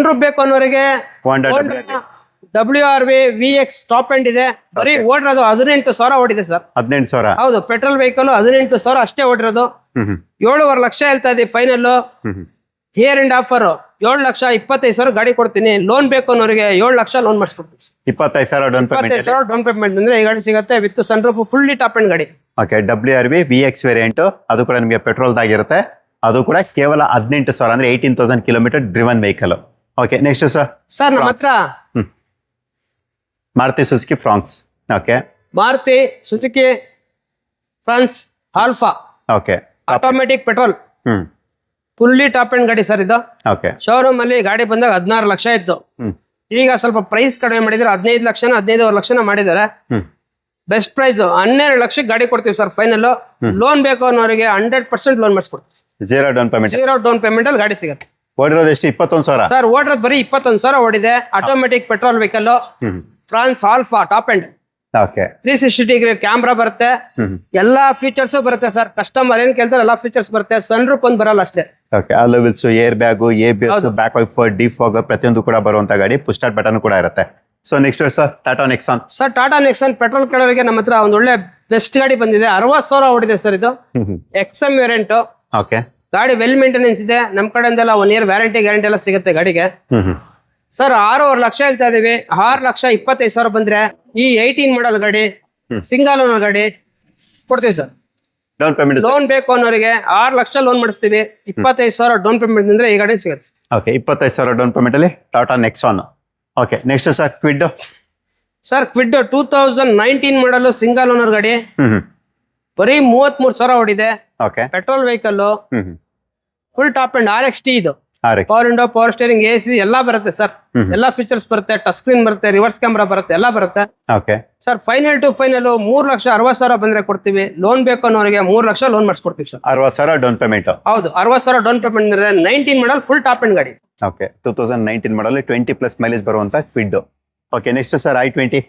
ರೂಪ್ ಬೇಕು ಅನ್ನೋರಿಗೆ WRV VX ಟಾಪ್ ಎಂಡ್ ಇದೆ. ಬರೀ ಓಡಿರೋದು 18,000 ಓಡಿದೆ ಸರ್. 18,000? ಹೌದು, ಪೆಟ್ರೋಲ್ ವೆಹಿಕಲ್ 18,000 ಅಷ್ಟೇ ಓಡಿರೋದು. 7.5 ಲಕ್ಷ ಹೇಳ್ತಾ ಇದೆ ಫೈನಲ್. ಹಿಯರ್ ಅಂಡ್ ಆಫರ್ 7,25,000 ಗಾಡಿ ಕೊಡ್ತೀನಿ. ಲೋನ್ ಬೇಕು ಅನ್ನೋರಿಗೆ 7 ಲಕ್ಷ ಲೋನ್ ಮಾಡಿಸ್ಕೊಡ್ತೀವಿ. 25,000 ಡೌನ್ ಪೇಮೆಂಟ್ ಅಂದ್ರೆ ಈ ಗಾಡಿ ಸಿಗುತ್ತೆ with sunroof, fully top end ಗಾಡಿ. Okay, WRV VX variant. ಅದು ಕೂಡ ನಿಮಗೆ ಪೆಟ್ರೋಲ್ದಾಗಿರುತ್ತೆ. ಅದು ಕೂಡ ಕೇವಲ 18,000 ಅಂದ್ರೆ 18,000 kilometre driven vehicle. Okay, next sir ನಮ್ಮ ಹತ್ರ Maruti Suzuki France. Okay, Maruti Suzuki France alpha. Okay, automatic petrol, fully top end ಗಾಡಿ ಸರ್ ಇದು. ಓಕೆ, ಶೋರೂಮ್ ಅಲ್ಲಿ ಗಾಡಿ ಬಂದಾಗ 16 ಲಕ್ಷ ಇತ್ತು. ಈಗ ಸ್ವಲ್ಪ ಪ್ರೈಸ್ ಕಡಿಮೆ ಮಾಡಿದ್ರೆ 15 ಲಕ್ಷನ 15.5 ಲಕ್ಷನ ಮಾಡಿದ್ದಾರೆ. ಬೆಸ್ಟ್ ಪ್ರೈಸ್ 12 ಲಕ್ಷಕ್ಕೆ ಗಾಡಿ ಕೊಡ್ತೀವಿ ಸರ್ ಫೈನಲ್. ಲೋನ್ ಬೇಕು ಅನ್ನೋರಿಗೆ 100% ಲೋನ್ ಮಾಡಿಸ್ಕೊಡ್ತೀವಿ. ಜೀರೋ ಡೌನ್ ಪೇಮೆಂಟ್ ಅಲ್ಲಿ ಗಾಡಿ ಸಿಗುತ್ತೆ. ಓಡಿರೋದು ಎಷ್ಟು? 21,000 ಸರ್. ಓಡಿರೋದು ಬರೀ 21,000 ಓಡಿದೆ. Automatic petrol vehicle, France alpha top end. Okay, 360 degree camera ಬರುತ್ತೆ. ಎಲ್ಲಾ ಫೀಚರ್ಸ್ ಬರುತ್ತೆ ಸರ್. ಕಸ್ಟಮರ್ ಏನ್ ಕೇಳ್ತಾರೆ ಎಲ್ಲಾ ಫೀಚರ್ಸ್ ಬರುತ್ತೆ. ಸನ್ ರೂಫ್ ಒಂದು ಬರಲ್ಲ ಅಷ್ಟೇ. Okay, alloy wheels, air bag, ABS, back wiper, defogger ಪ್ರತಿಯೊಂದು ಕೂಡ ಬರುವಂತ ಗಾಡಿ. ಪುಷ್ ಸ್ಟಾರ್ಟ್ ಬಟನ್ ಕೂಡ ಇರುತ್ತೆ. So next sir Tata Nexon. Sir Tata Nexon petrol ಕೇಳೋರಿಗೆ ನಮ್ಮ ಹತ್ರ ಒಂದು ಒಳ್ಳೆ ಬೆಸ್ಟ್ ಗಾಡಿ ಬಂದಿದೆ. 60,000 ಓಡಿದೆ ಸರ್ ಇದು. XM variant. ಓಕೆ. ಗಾಡಿ ವೆಲ್ ಮೇಂಟೆನೆನ್ಸ್ ಇದೆ. ನಮ್ಮ ಕಡೆಯಿಂದೆಲ್ಲ 1 year ವ್ಯಾರಂಟಿ ಗ್ಯಾರಂಟಿ ಎಲ್ಲ ಸಿಗುತ್ತೆ ಗಾಡಿಗೆ. ಸರ್ 6.5 ಲಕ್ಷ ಹೇಳ್ತಾ ಇದೀವಿ. 6,25,000 ಬಂದ್ರೆ ಈ 18 ಮಾಡಲ್ ಗಾಡಿ ಸಿಂಗಲ್ ಓನರ್ ಗಾಡಿ ಕೊಡ್ತೀವಿ ಸರ್. ಡೌನ್ ಪೇಮೆಂಟ್ ಲೋನ್ ಬೇಕು ಅನ್ನೋರಿಗೆ 6 ಲಕ್ಷ ಲೋನ್ ಮಾಡಿಸ್ತೀವಿ. 25,000 ಡೌನ್ ಪೇಮೆಂಟ್ ಅಂದ್ರೆ ಈ ಗಾಡಿ ಸಿಗುತ್ತೆ. ಓಕೆ, 25,000 ಡೌನ್ ಪೇಮೆಂಟ್ ಅಲ್ಲಿ Tata Nexon. Okay, next sir Kwid. Sir Kwid 2019 model single owner ಗಾಡಿ. ಬರೀ 33,000 ಓಡಿದೆ. Okay. Petrol vehicle. Full top end RXT ಇದು. RX. Power window, power steering, AC ಎಲ್ಲ ಬರುತ್ತೆ ಸರ್. ಎಲ್ಲಾ ಫೀಚರ್ಸ್ ಬರುತ್ತೆ. ಟಚ್ ಸ್ಕ್ರೀನ್ ಬರುತ್ತೆ, ರಿವರ್ಸ್ ಕ್ಯಾಮ್ರಾ ಬರುತ್ತೆ, ಎಲ್ಲ ಬರುತ್ತೆ. Okay. Sir final to final 3,60,000 ಬಂದ್ರೆ ಕೊಡ್ತೀವಿ. ಲೋನ್ ಬೇಕು ಅನ್ನೋರಿಗೆ 3 ಲಕ್ಷ ಲೋನ್ ಮಾಡಿಸ್ಕೊಡ್ತೀವಿ ಸರ್. 60,000 down payment. ಹೌದು, 60,000 ಡೌನ್ ಪೇಮೆಂಟ್ ಅಂದ್ರೆ 19 ಮಾಡಲ್ ಫುಲ್ ಟಾಪ್ ಅಂಡ್ ಗಾಡಿ. ಓಕೆ, 2019 ಮಾಡಲ್ 20+ ಮೈಲೇಜ್ ಬರುವಂತ Kwid. Okay, next sir i20.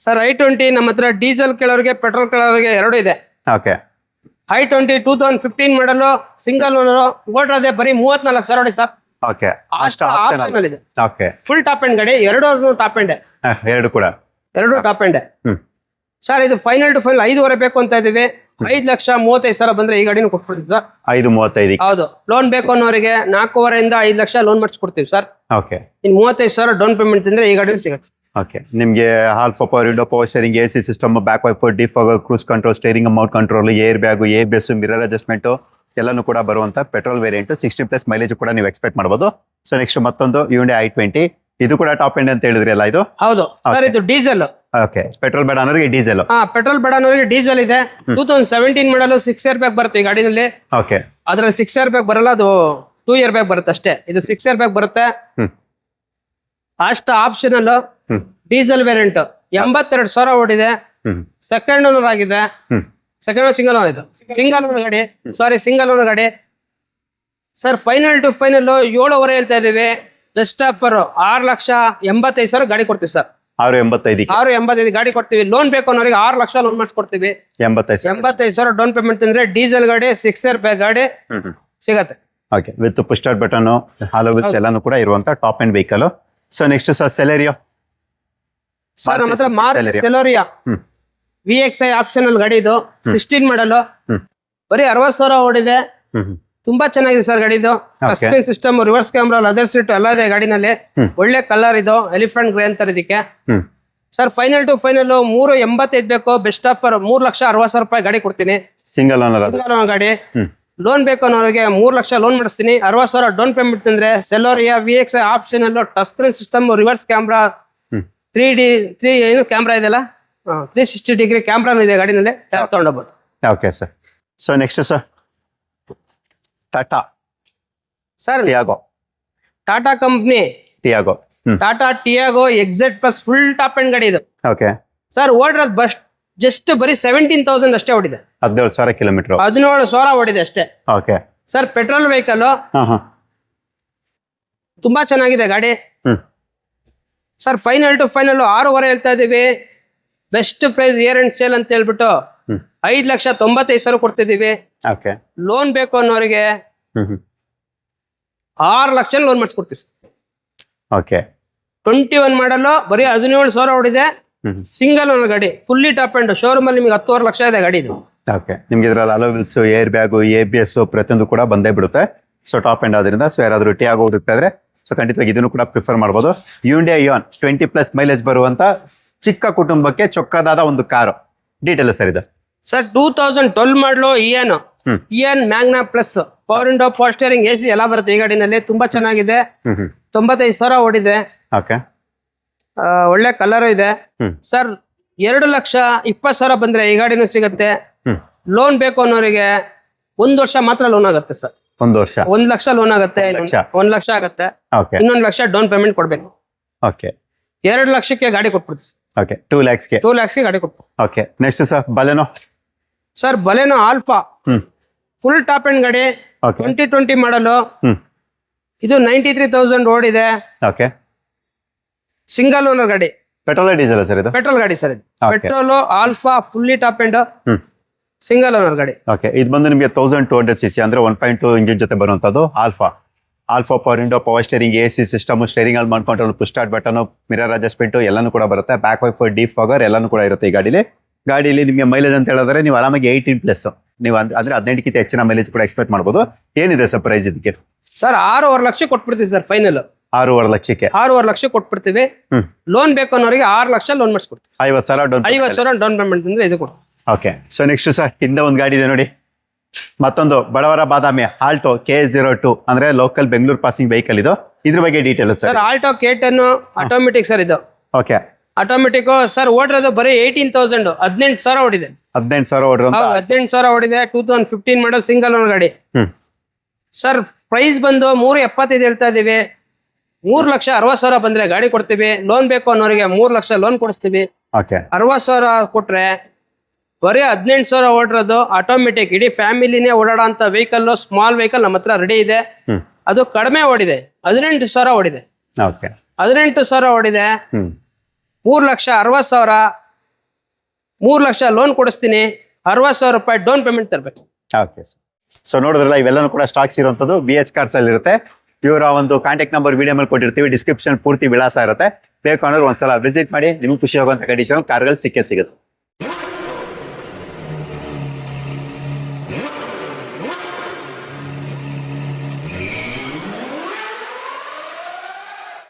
Sir i20 ನಮ್ಮ ಹತ್ರ ಡೀಸೆಲ್ ಕೇಳೋರಿಗೆ ಪೆಟ್ರೋಲ್ ಕೇಳೋರಿಗೆ ಎರಡು ಇದೆ. ಓಕೆ. i20 2015 ಮಾಡಲು ಸಿಂಗಲ್ ಓನರ್ ಓಡಿರೋದೆ ಬರೀ 34,000 ಓಡಿ ಸರ್. ಓಕೆ, ಅಷ್ಟು ಆಪ್ಷನಲ್ ಇದೆ. ಓಕೆ, ಫುಲ್ ಟಾಪ್ ಅಂಡ್ ಗಾಡಿ. ಎರಡು ಟಾಪ್ ಅಂಡ್. ಎರಡು ಕೂಡ ಎರಡು ಟಾಪ್ ಅಂಡ್. ಸರ್ ಇದು ಫೈನಲ್ ಟು ಫೈನಲ್ 5.5 ಬೇಕು ಅಂತ ಇದೀವಿ. 5,35,000 ಬಂದ್ರೆ ಈ ಗಾಡಿನ ಕೊಟ್ಬಿಡ್ತೀವಿ ಸರ್. 5.35. ಹೌದು, ಲೋನ್ ಬೇಕು ಅನ್ನೋರಿಗೆ 4.5 ಇಂದ 5 ಲಕ್ಷ ಲೋನ್ ಮಾಡಿಸ್ಕೊಡ್ತೀವಿ sir. Okay. In 35,000 down payment ಅಂದ್ರೆ ಈ ಗಾಡಿ ಸಿಗುತ್ತೆ. ಓಕೆ, ನಿಮಗೆ alpha power window, power steering, AC system, back wiper, defog, cruise control, steering mount control, air bag, ABS, mirror adjustment ಎಲ್ಲಾನು ಕೂಡ ಬರುವಂತ ಪೆಟ್ರೋಲ್ ವೇರಿಯಂಟ್. 60+ ಮೈಲೇಜ್ ಕೂಡ ನೀವು ಎಕ್ಸ್ಪೆಕ್ಟ್ ಮಾಡಬಹುದು. ಸೊ ನೆಕ್ಸ್ಟ್ ಮತ್ತೊಂದು Hyundai i20. ಇದು ಕೂಡ ಟಾಪ್ ಎಂಡ್ ಅಂತ ಹೇಳಿದ್ರಿ ಅಲ್ಲ ಇದು? ಹೌದು ಸರ್, ಇದು ಡೀಸೆಲ್. ಓಕೆ, ಪೆಟ್ರೋಲ್ ಬೇಡ ಅನ್ನೋರಿಗೆ ಡೀಸೆಲ್. ಪೆಟ್ರೋಲ್ ಬೇಡ ಅನ್ನೋರಿಗೆ ಡೀಸೆಲ್ ಇದೆ. 2017 ಮಾಡಲು 6 ಇಯರ್ ಬ್ಯಾಗ್ ಬರುತ್ತೆ ಈ ಗಾಡಿನಲ್ಲಿ. ಓಕೆ. ಅದ್ರಲ್ಲಿ 6 ಇಯರ್ ಬ್ಯಾಗ್ ಬರಲ್ಲ, ಅದು 2 ಇಯರ್ ಬ್ಯಾಗ್ ಬರುತ್ತೆ ಅಷ್ಟೇ. ಇದು 6 ಇಯರ್ ಬ್ಯಾಗ್ ಬರುತ್ತೆ. ಅಷ್ಟು ಆಪ್ಷನಲ್ ಡೀಸೆಲ್ ವೇರಿಯಂಟ್. 82,000 ಓಡಿದೆ. ಸೆಕೆಂಡ್ ಓನರ್ ಆಗಿದೆ. ಸೆಕೆಂಡ್ ಓನರ್ ಸಿಂಗಲ್ ಓನರ್ ಇದು. ಸಿಂಗಲ್ ಓನರ್ ಗಾಡಿ. ಸಿಂಗಲ್ ಓನರ್ ಗಾಡಿ. ಸರ್ ಫೈನಲ್ ಟು ಫೈನಲ್ 7.5 ಹೇಳ್ತಾ ಇದೀವಿ. ಬೆಸ್ಟ್ ಆಫರ್ 6,85,000 ಗಾಡಿ ಕೊಡ್ತೀವಿ ಸರ್. 6.85. 6.85 ಗಾಡಿ ಕೊಡ್ತೀವಿ. ಲೋನ್ ಬೇಕು ಅನ್ನೋರಿಗೆ 6 ಲಕ್ಷ ಲೋನ್ ಮಾಡಿಸ್ಕೊಡ್ತೀವಿ. 85,000 ಡೌನ್ ಪೇಮೆಂಟ್ ಅಂದ್ರೆ ಡೀಸೆಲ್ ಗಾಡಿ 6 ಇಯರ್ ಬ್ಯಾಗ್ ಗಾಡಿ ಸಿಗತ್ತೆ. Okay, with push start button, alloy wheels ಎಲ್ಲಾನು ಕೂಡ ಇರುವಂತ top end vehicle. So next sir Celerio. Sir ನಮ್ಮ ಹತ್ರ ಮಾರುತಿ ಸೆಲೆರಿಯೋ VXI ಆಪ್ಷನಲ್ ಗಾಡಿ. ಇದು 16 ಮಾಡಲು ಬರೀ 60,000 ಓಡಿದೆ. ತುಂಬಾ ಚೆನ್ನಾಗಿದೆ ಸರ್ ಗಾಡಿ. ಇದು touch screen system, reverse camera, leather seat ಎಲ್ಲ ಇದೆ ಗಾಡಿನಲ್ಲಿ. ಒಳ್ಳೆ ಕಲರ್ ಇದು, ಎಲಿಫೆಂಟ್ ಗ್ರೇ ಅಂತಾರೆ ಇದಕ್ಕೆ. ಸರ್ ಫೈನಲ್ ಟು ಫೈನಲ್ 3.85 ಬೇಕು. ಬೆಸ್ಟ್ ಆಫರ್ 3,60,000 ಗಾಡಿ ಕೊಡ್ತೀನಿ. ಸಿಂಗಲ್ ಓನರ್ ಗಾಡಿ. ಲೋನ್ ಬೇಕು ಅನ್ನೋರಿಗೆ 3 ಲಕ್ಷ ಲೋನ್ ಮಾಡಿಸ್ತೀನಿ. 60,000 ಡೌನ್ ಪೇಮೆಂಟ್ ಅಂದ್ರೆ Celerio VXI optional, touch screen system, reverse camera, 3D ಏನು ಕ್ಯಾಮ್ರಾ ಇದೆಲ್ಲ, 360 ಡಿಗ್ರಿ ಕ್ಯಾಮ್ರಾ ಇದೆ ಗಾಡಿನಲ್ಲಿ. ತಗೊಂಡೋಗ್ಬೋದು. Okay sir. So next sir Tata sir Tiago. Tata ಕಂಪ್ನಿ Tiago. Tata Tiago XZ+ full top end ಗಾಡಿ ಇದು. ಓಕೆ. ಸರ್ ಓಡಿರೋದು ಜಸ್ಟ್ ಬರೀ 17,000 ಅಷ್ಟೇ ಓಡಿದೆ. 17,000 ಕಿಲೋಮೀಟರ್. 17,000 ಓಡಿದೆ ಅಷ್ಟೇ. ಓಕೆ. Sir petrol vehicle. ತುಂಬಾ ಚೆನ್ನಾಗಿದೆ ಗಾಡಿ. ಸರ್ ಫೈನಲ್ ಟು ಫೈನಲ್ 6.5 ಹೇಳ್ತಾ ಇದೀವಿ. Best price year end sale ಅಂತ ಹೇಳ್ಬಿಟ್ಟು 5,95,000 ಕೊಡ್ತಿದೀವಿ. ಓಕೆ. ಲೋನ್ ಬೇಕು ಅನ್ನೋರಿಗೆ 6 ಲಕ್ಷ ಲೋನ್ ಮಾಡಿಸ್ಕೊಡ್ತೀವಿ. ಓಕೆ. 21 ಮಾಡಲು ಬರೀ 17,000 ಓಡಿದೆ. ಸಿಂಗಲ್ ಓನರ್ ಗಾಡಿ. Fully top end. ಶೋರೂಮ್ ಅಲ್ಲಿ ನಿಮಗೆ 10.5 ಲಕ್ಷ ಇದೆ ಗಾಡಿ ಇದು. ಓಕೆ. ನಿಮ್ಗೆ ಇದ್ರಲ್ಲಿ hello wills, air bag, ABS ಪ್ರತಿಯೊಂದು ಕೂಡ ಬಂದೇ ಬಿಡುತ್ತೆ. ಸೊ ಟಾಪ್ ಎಂಡ್ ಆದ್ರಿಂದ ಸೊ ಯಾರಾದ್ರೂ ಟಿಯಾಗೋ ಹುಡುಕ್ತಾ ಇದ್ರೆ ಸೊ ಖಂಡಿತವಾಗಿ ಇದನ್ನು ಕೂಡ ಪ್ರಿಫರ್ ಮಾಡಬಹುದು. Hyundai Ion 20+ ಮೈಲೇಜ್ ಬರುವಂತ ಚಿಕ್ಕ ಕುಟುಂಬಕ್ಕೆ ಚೊಕ್ಕದಾದ ಒಂದು ಕಾರು. ಡೀಟೇಲ್ ಸರ್ ಇದು? ಸರ್ 2012 ಮಾಡಲು Ian Magna plus, power window, power steering, AC ಎಲ್ಲ ಬರುತ್ತೆ ಈ ಗಾಡಿನಲ್ಲಿ. ತುಂಬಾ ಚೆನ್ನಾಗಿದೆ. 95,000 ಓಡಿದೆ. ಓಕೆ. ಒಳ್ಳೆ ಕಲರ್ ಇದೆ. ಸರ್ 2,20,000 ಬಂದ್ರೆ ಈ ಗಾಡಿನೂ ಸಿಗುತ್ತೆ. ಲೋನ್ ಬೇಕು ಅನ್ನೋರಿಗೆ 1 ವರ್ಷ ಮಾತ್ರ ಲೋನ್ ಆಗುತ್ತೆ ಸರ್. 1 ವರ್ಷ 1 ಲಕ್ಷ ಲೋನ್ ಆಗುತ್ತೆ. 1 ಲಕ್ಷ ಆಗುತ್ತೆ. ಇನ್ನೊಂದು ಲಕ್ಷ ಡೌನ್ ಪೇಮೆಂಟ್ ಕೊಡ್ಬೇಕು. ಓಕೆ. 2 ಲಕ್ಷಕ್ಕೆ ಗಾಡಿ ಕೊಟ್ಬಿಡ್ತೀವಿ. ಓಕೆ. 2 lakhsಗೆ 2 lakhsಗೆ ಗಾಡಿ ಕೊಟ್ಟು. Okay. Next sir Baleno. Sir Baleno alpha full top end ಗಾಡಿ. 2020 ಮಾಡಲು. ಇದು 93,000 ಓಡಿದೆ. ಓಕೆ. ಸಿಂಗಲ್ ಓನರ್ ಗಾಡಿ. ಪೆಟ್ರೋಲ್ ಡೀಸೆಲ್ ಸರ್ ಇದು? ಪೆಟ್ರೋಲ್ ಗಾಡಿ ಸರ್ ಇದು. Petrol alpha fully top end single owner ಗಾಡಿ. ಓಕೆ. ಇದು ಬಂದು ನಿಮಗೆ 1200cc ಅಂದ್ರೆ 1.2 ಇಂಜಿನ್ ಜೊತೆ ಬರುವಂತದ್ದು alpha. Alpha power window, power steering, AC system, steering ಅಲ್ಲಿ ಮಾಡ್ಕೊಂಡ್ರೆ push start button, mirror adjustment ಎಲ್ಲಾನು ಕೂಡ ಬರುತ್ತೆ. ಬ್ಯಾಕ್ ವೈಫರ್, ಡೀಪ್ ಫಾಗರ್ ಎಲ್ಲಾನು ಕೂಡ ಇರುತ್ತೆ ಈ ಗಾಡಿಲಿ. ನಿಮಗೆ ಮೈಲೇಜ್ ಅಂತ ಹೇಳಿದ್ರೆ ನೀವು ಆರಾಮಾಗಿ 18+, ನೀವು ಅಂದ್ರೆ 18ಕ್ಕಿಂತ ಹೆಚ್ಚಿನ ಮೈಲೇಜ್ ಕೂಡ ಎಕ್ಸ್ಪೆಕ್ಟ್ ಮಾಡ್ಬೋದು. ಏನಿದೆ ಸರ್ ಪ್ರೈಸ್ ಇದಕ್ಕೆ? ಸರ್ 6.5 ಲಕ್ಷ ಕೊಟ್ಬಿಡ್ತೀವಿ ಸರ್ ಫೈನಲ್. 6.5 ಲಕ್ಷಕ್ಕೆ 6.5 ಲಕ್ಷ ಕೊಟ್ಬಿಡ್ತೀವಿ. ಲೋನ್ ಬೇಕು ಅನ್ನೋರಿಗೆ 6 ಲಕ್ಷ ಲೋನ್ ಮಾಡಿಸ್ಕೊಡ್ತೀವಿ. 50,000 ಡೌನ್ ಪೇಮೆಂಟ್ ಅಂದ್ರೆ ಇದು ಕೊಡ್ತೀವಿ. ಓಕೆ. ಸೊ ನೆಕ್ಸ್ಟ್ ಸರ್ ಹಿಂದೆ ಒಂದು ಗಾಡಿ ಇದೆ ನೋಡಿ, ಮತ್ತೊಂದು ಬಡವರ ಬಾದಾಮಿ ಆಲ್ಟೋ K02 ಅಂದ್ರೆ ಲೋಕಲ್ ಬೆಂಗಳೂರು ಪಾಸಿಂಗ್ ವೆಹಿಕಲ್ ಇದು. ಇದ್ರ ಬಗ್ಗೆ detail sir Alto K10 automatic sir ಇದು. ಓಕೆ. ಆಟೋಮೆಟಿಕ್ ಸರ್ ಓಡಿರೋದು ಬರೀ 18,000, 18,000 ಓಡಿದೆ. 18,000 ಓಡಿರೋ 18,000 ಓಡಿದೆ. 2015 ಮಾಡಲ್ ಸಿಂಗಲ್ ಓನ್ ಗಾಡಿ. ಸರ್ ಪ್ರೈಸ್ ಬಂದು 3.75 ಹೇಳ್ತಾ ಇದೀವಿ. 3,60,000 ಬಂದ್ರೆ ಗಾಡಿ ಕೊಡ್ತೀವಿ. ಲೋನ್ ಬೇಕು ಅನ್ನೋರಿಗೆ 3 ಲಕ್ಷ ಲೋನ್ ಕೊಡಿಸ್ತೀವಿ. 60,000 ಕೊಟ್ರೆ ಬರೀ 18,000 ಓಡಿರೋದು ಆಟೋಮೆಟಿಕ್ ಇಡೀ ಫ್ಯಾಮಿಲಿನೇ ಓಡಾಡೋ ಅಂತ ವೆಹಿಕಲ್, ಸ್ಮಾಲ್ ವೆಹಿಕಲ್ ನಮ್ಮ ಹತ್ರ ರೆಡಿ ಇದೆ. ಅದು ಕಡಿಮೆ ಓಡಿದೆ, 18,000 ಓಡಿದೆ. 18,000 ಓಡಿದೆ. 3,60,000, 3 ಲಕ್ಷ ಲೋನ್ ಕೊಡಿಸ್ತೀನಿ. 60,000 ರೂಪಾಯಿ ಡೌನ್ ಪೇಮೆಂಟ್ ತರಬೇಕು. ಓಕೆ. ಸೊ ನೋಡಿದ್ರಲ್ಲ, ಇವೆಲ್ಲನೂ ಕೂಡ ಸ್ಟಾಕ್ಸ್ ಇರುವಂತದ್ದು BH ಕಾರ್ಸ್ ಅಲ್ಲಿ ಇರುತ್ತೆ. ಇವರ ಒಂದು ಕಾಂಟ್ಯಾಕ್ಟ್ ನಂಬರ್ ವಿಡಿಯೋ ಮೇಲೆ ಕೊಟ್ಟಿರ್ತೀವಿ, ಡಿಸ್ಕ್ರಿಪ್ಷನ್ ಪೂರ್ತಿ ವಿಳಾಸ ಇರುತ್ತೆ. ಬೇಕು ಅಂದ್ರೆ ಒಂದ್ಸಲ ವಿಸಿಟ್ ಮಾಡಿ, ನಿಮ್ಗೆ ಖುಷಿ ಆಗುವಂತ ಕಂಡೀಷನ್ ಕಾರ್ಗಳು ಸಿಕ್ಕೇ ಸಿಗುತ್ತೆ.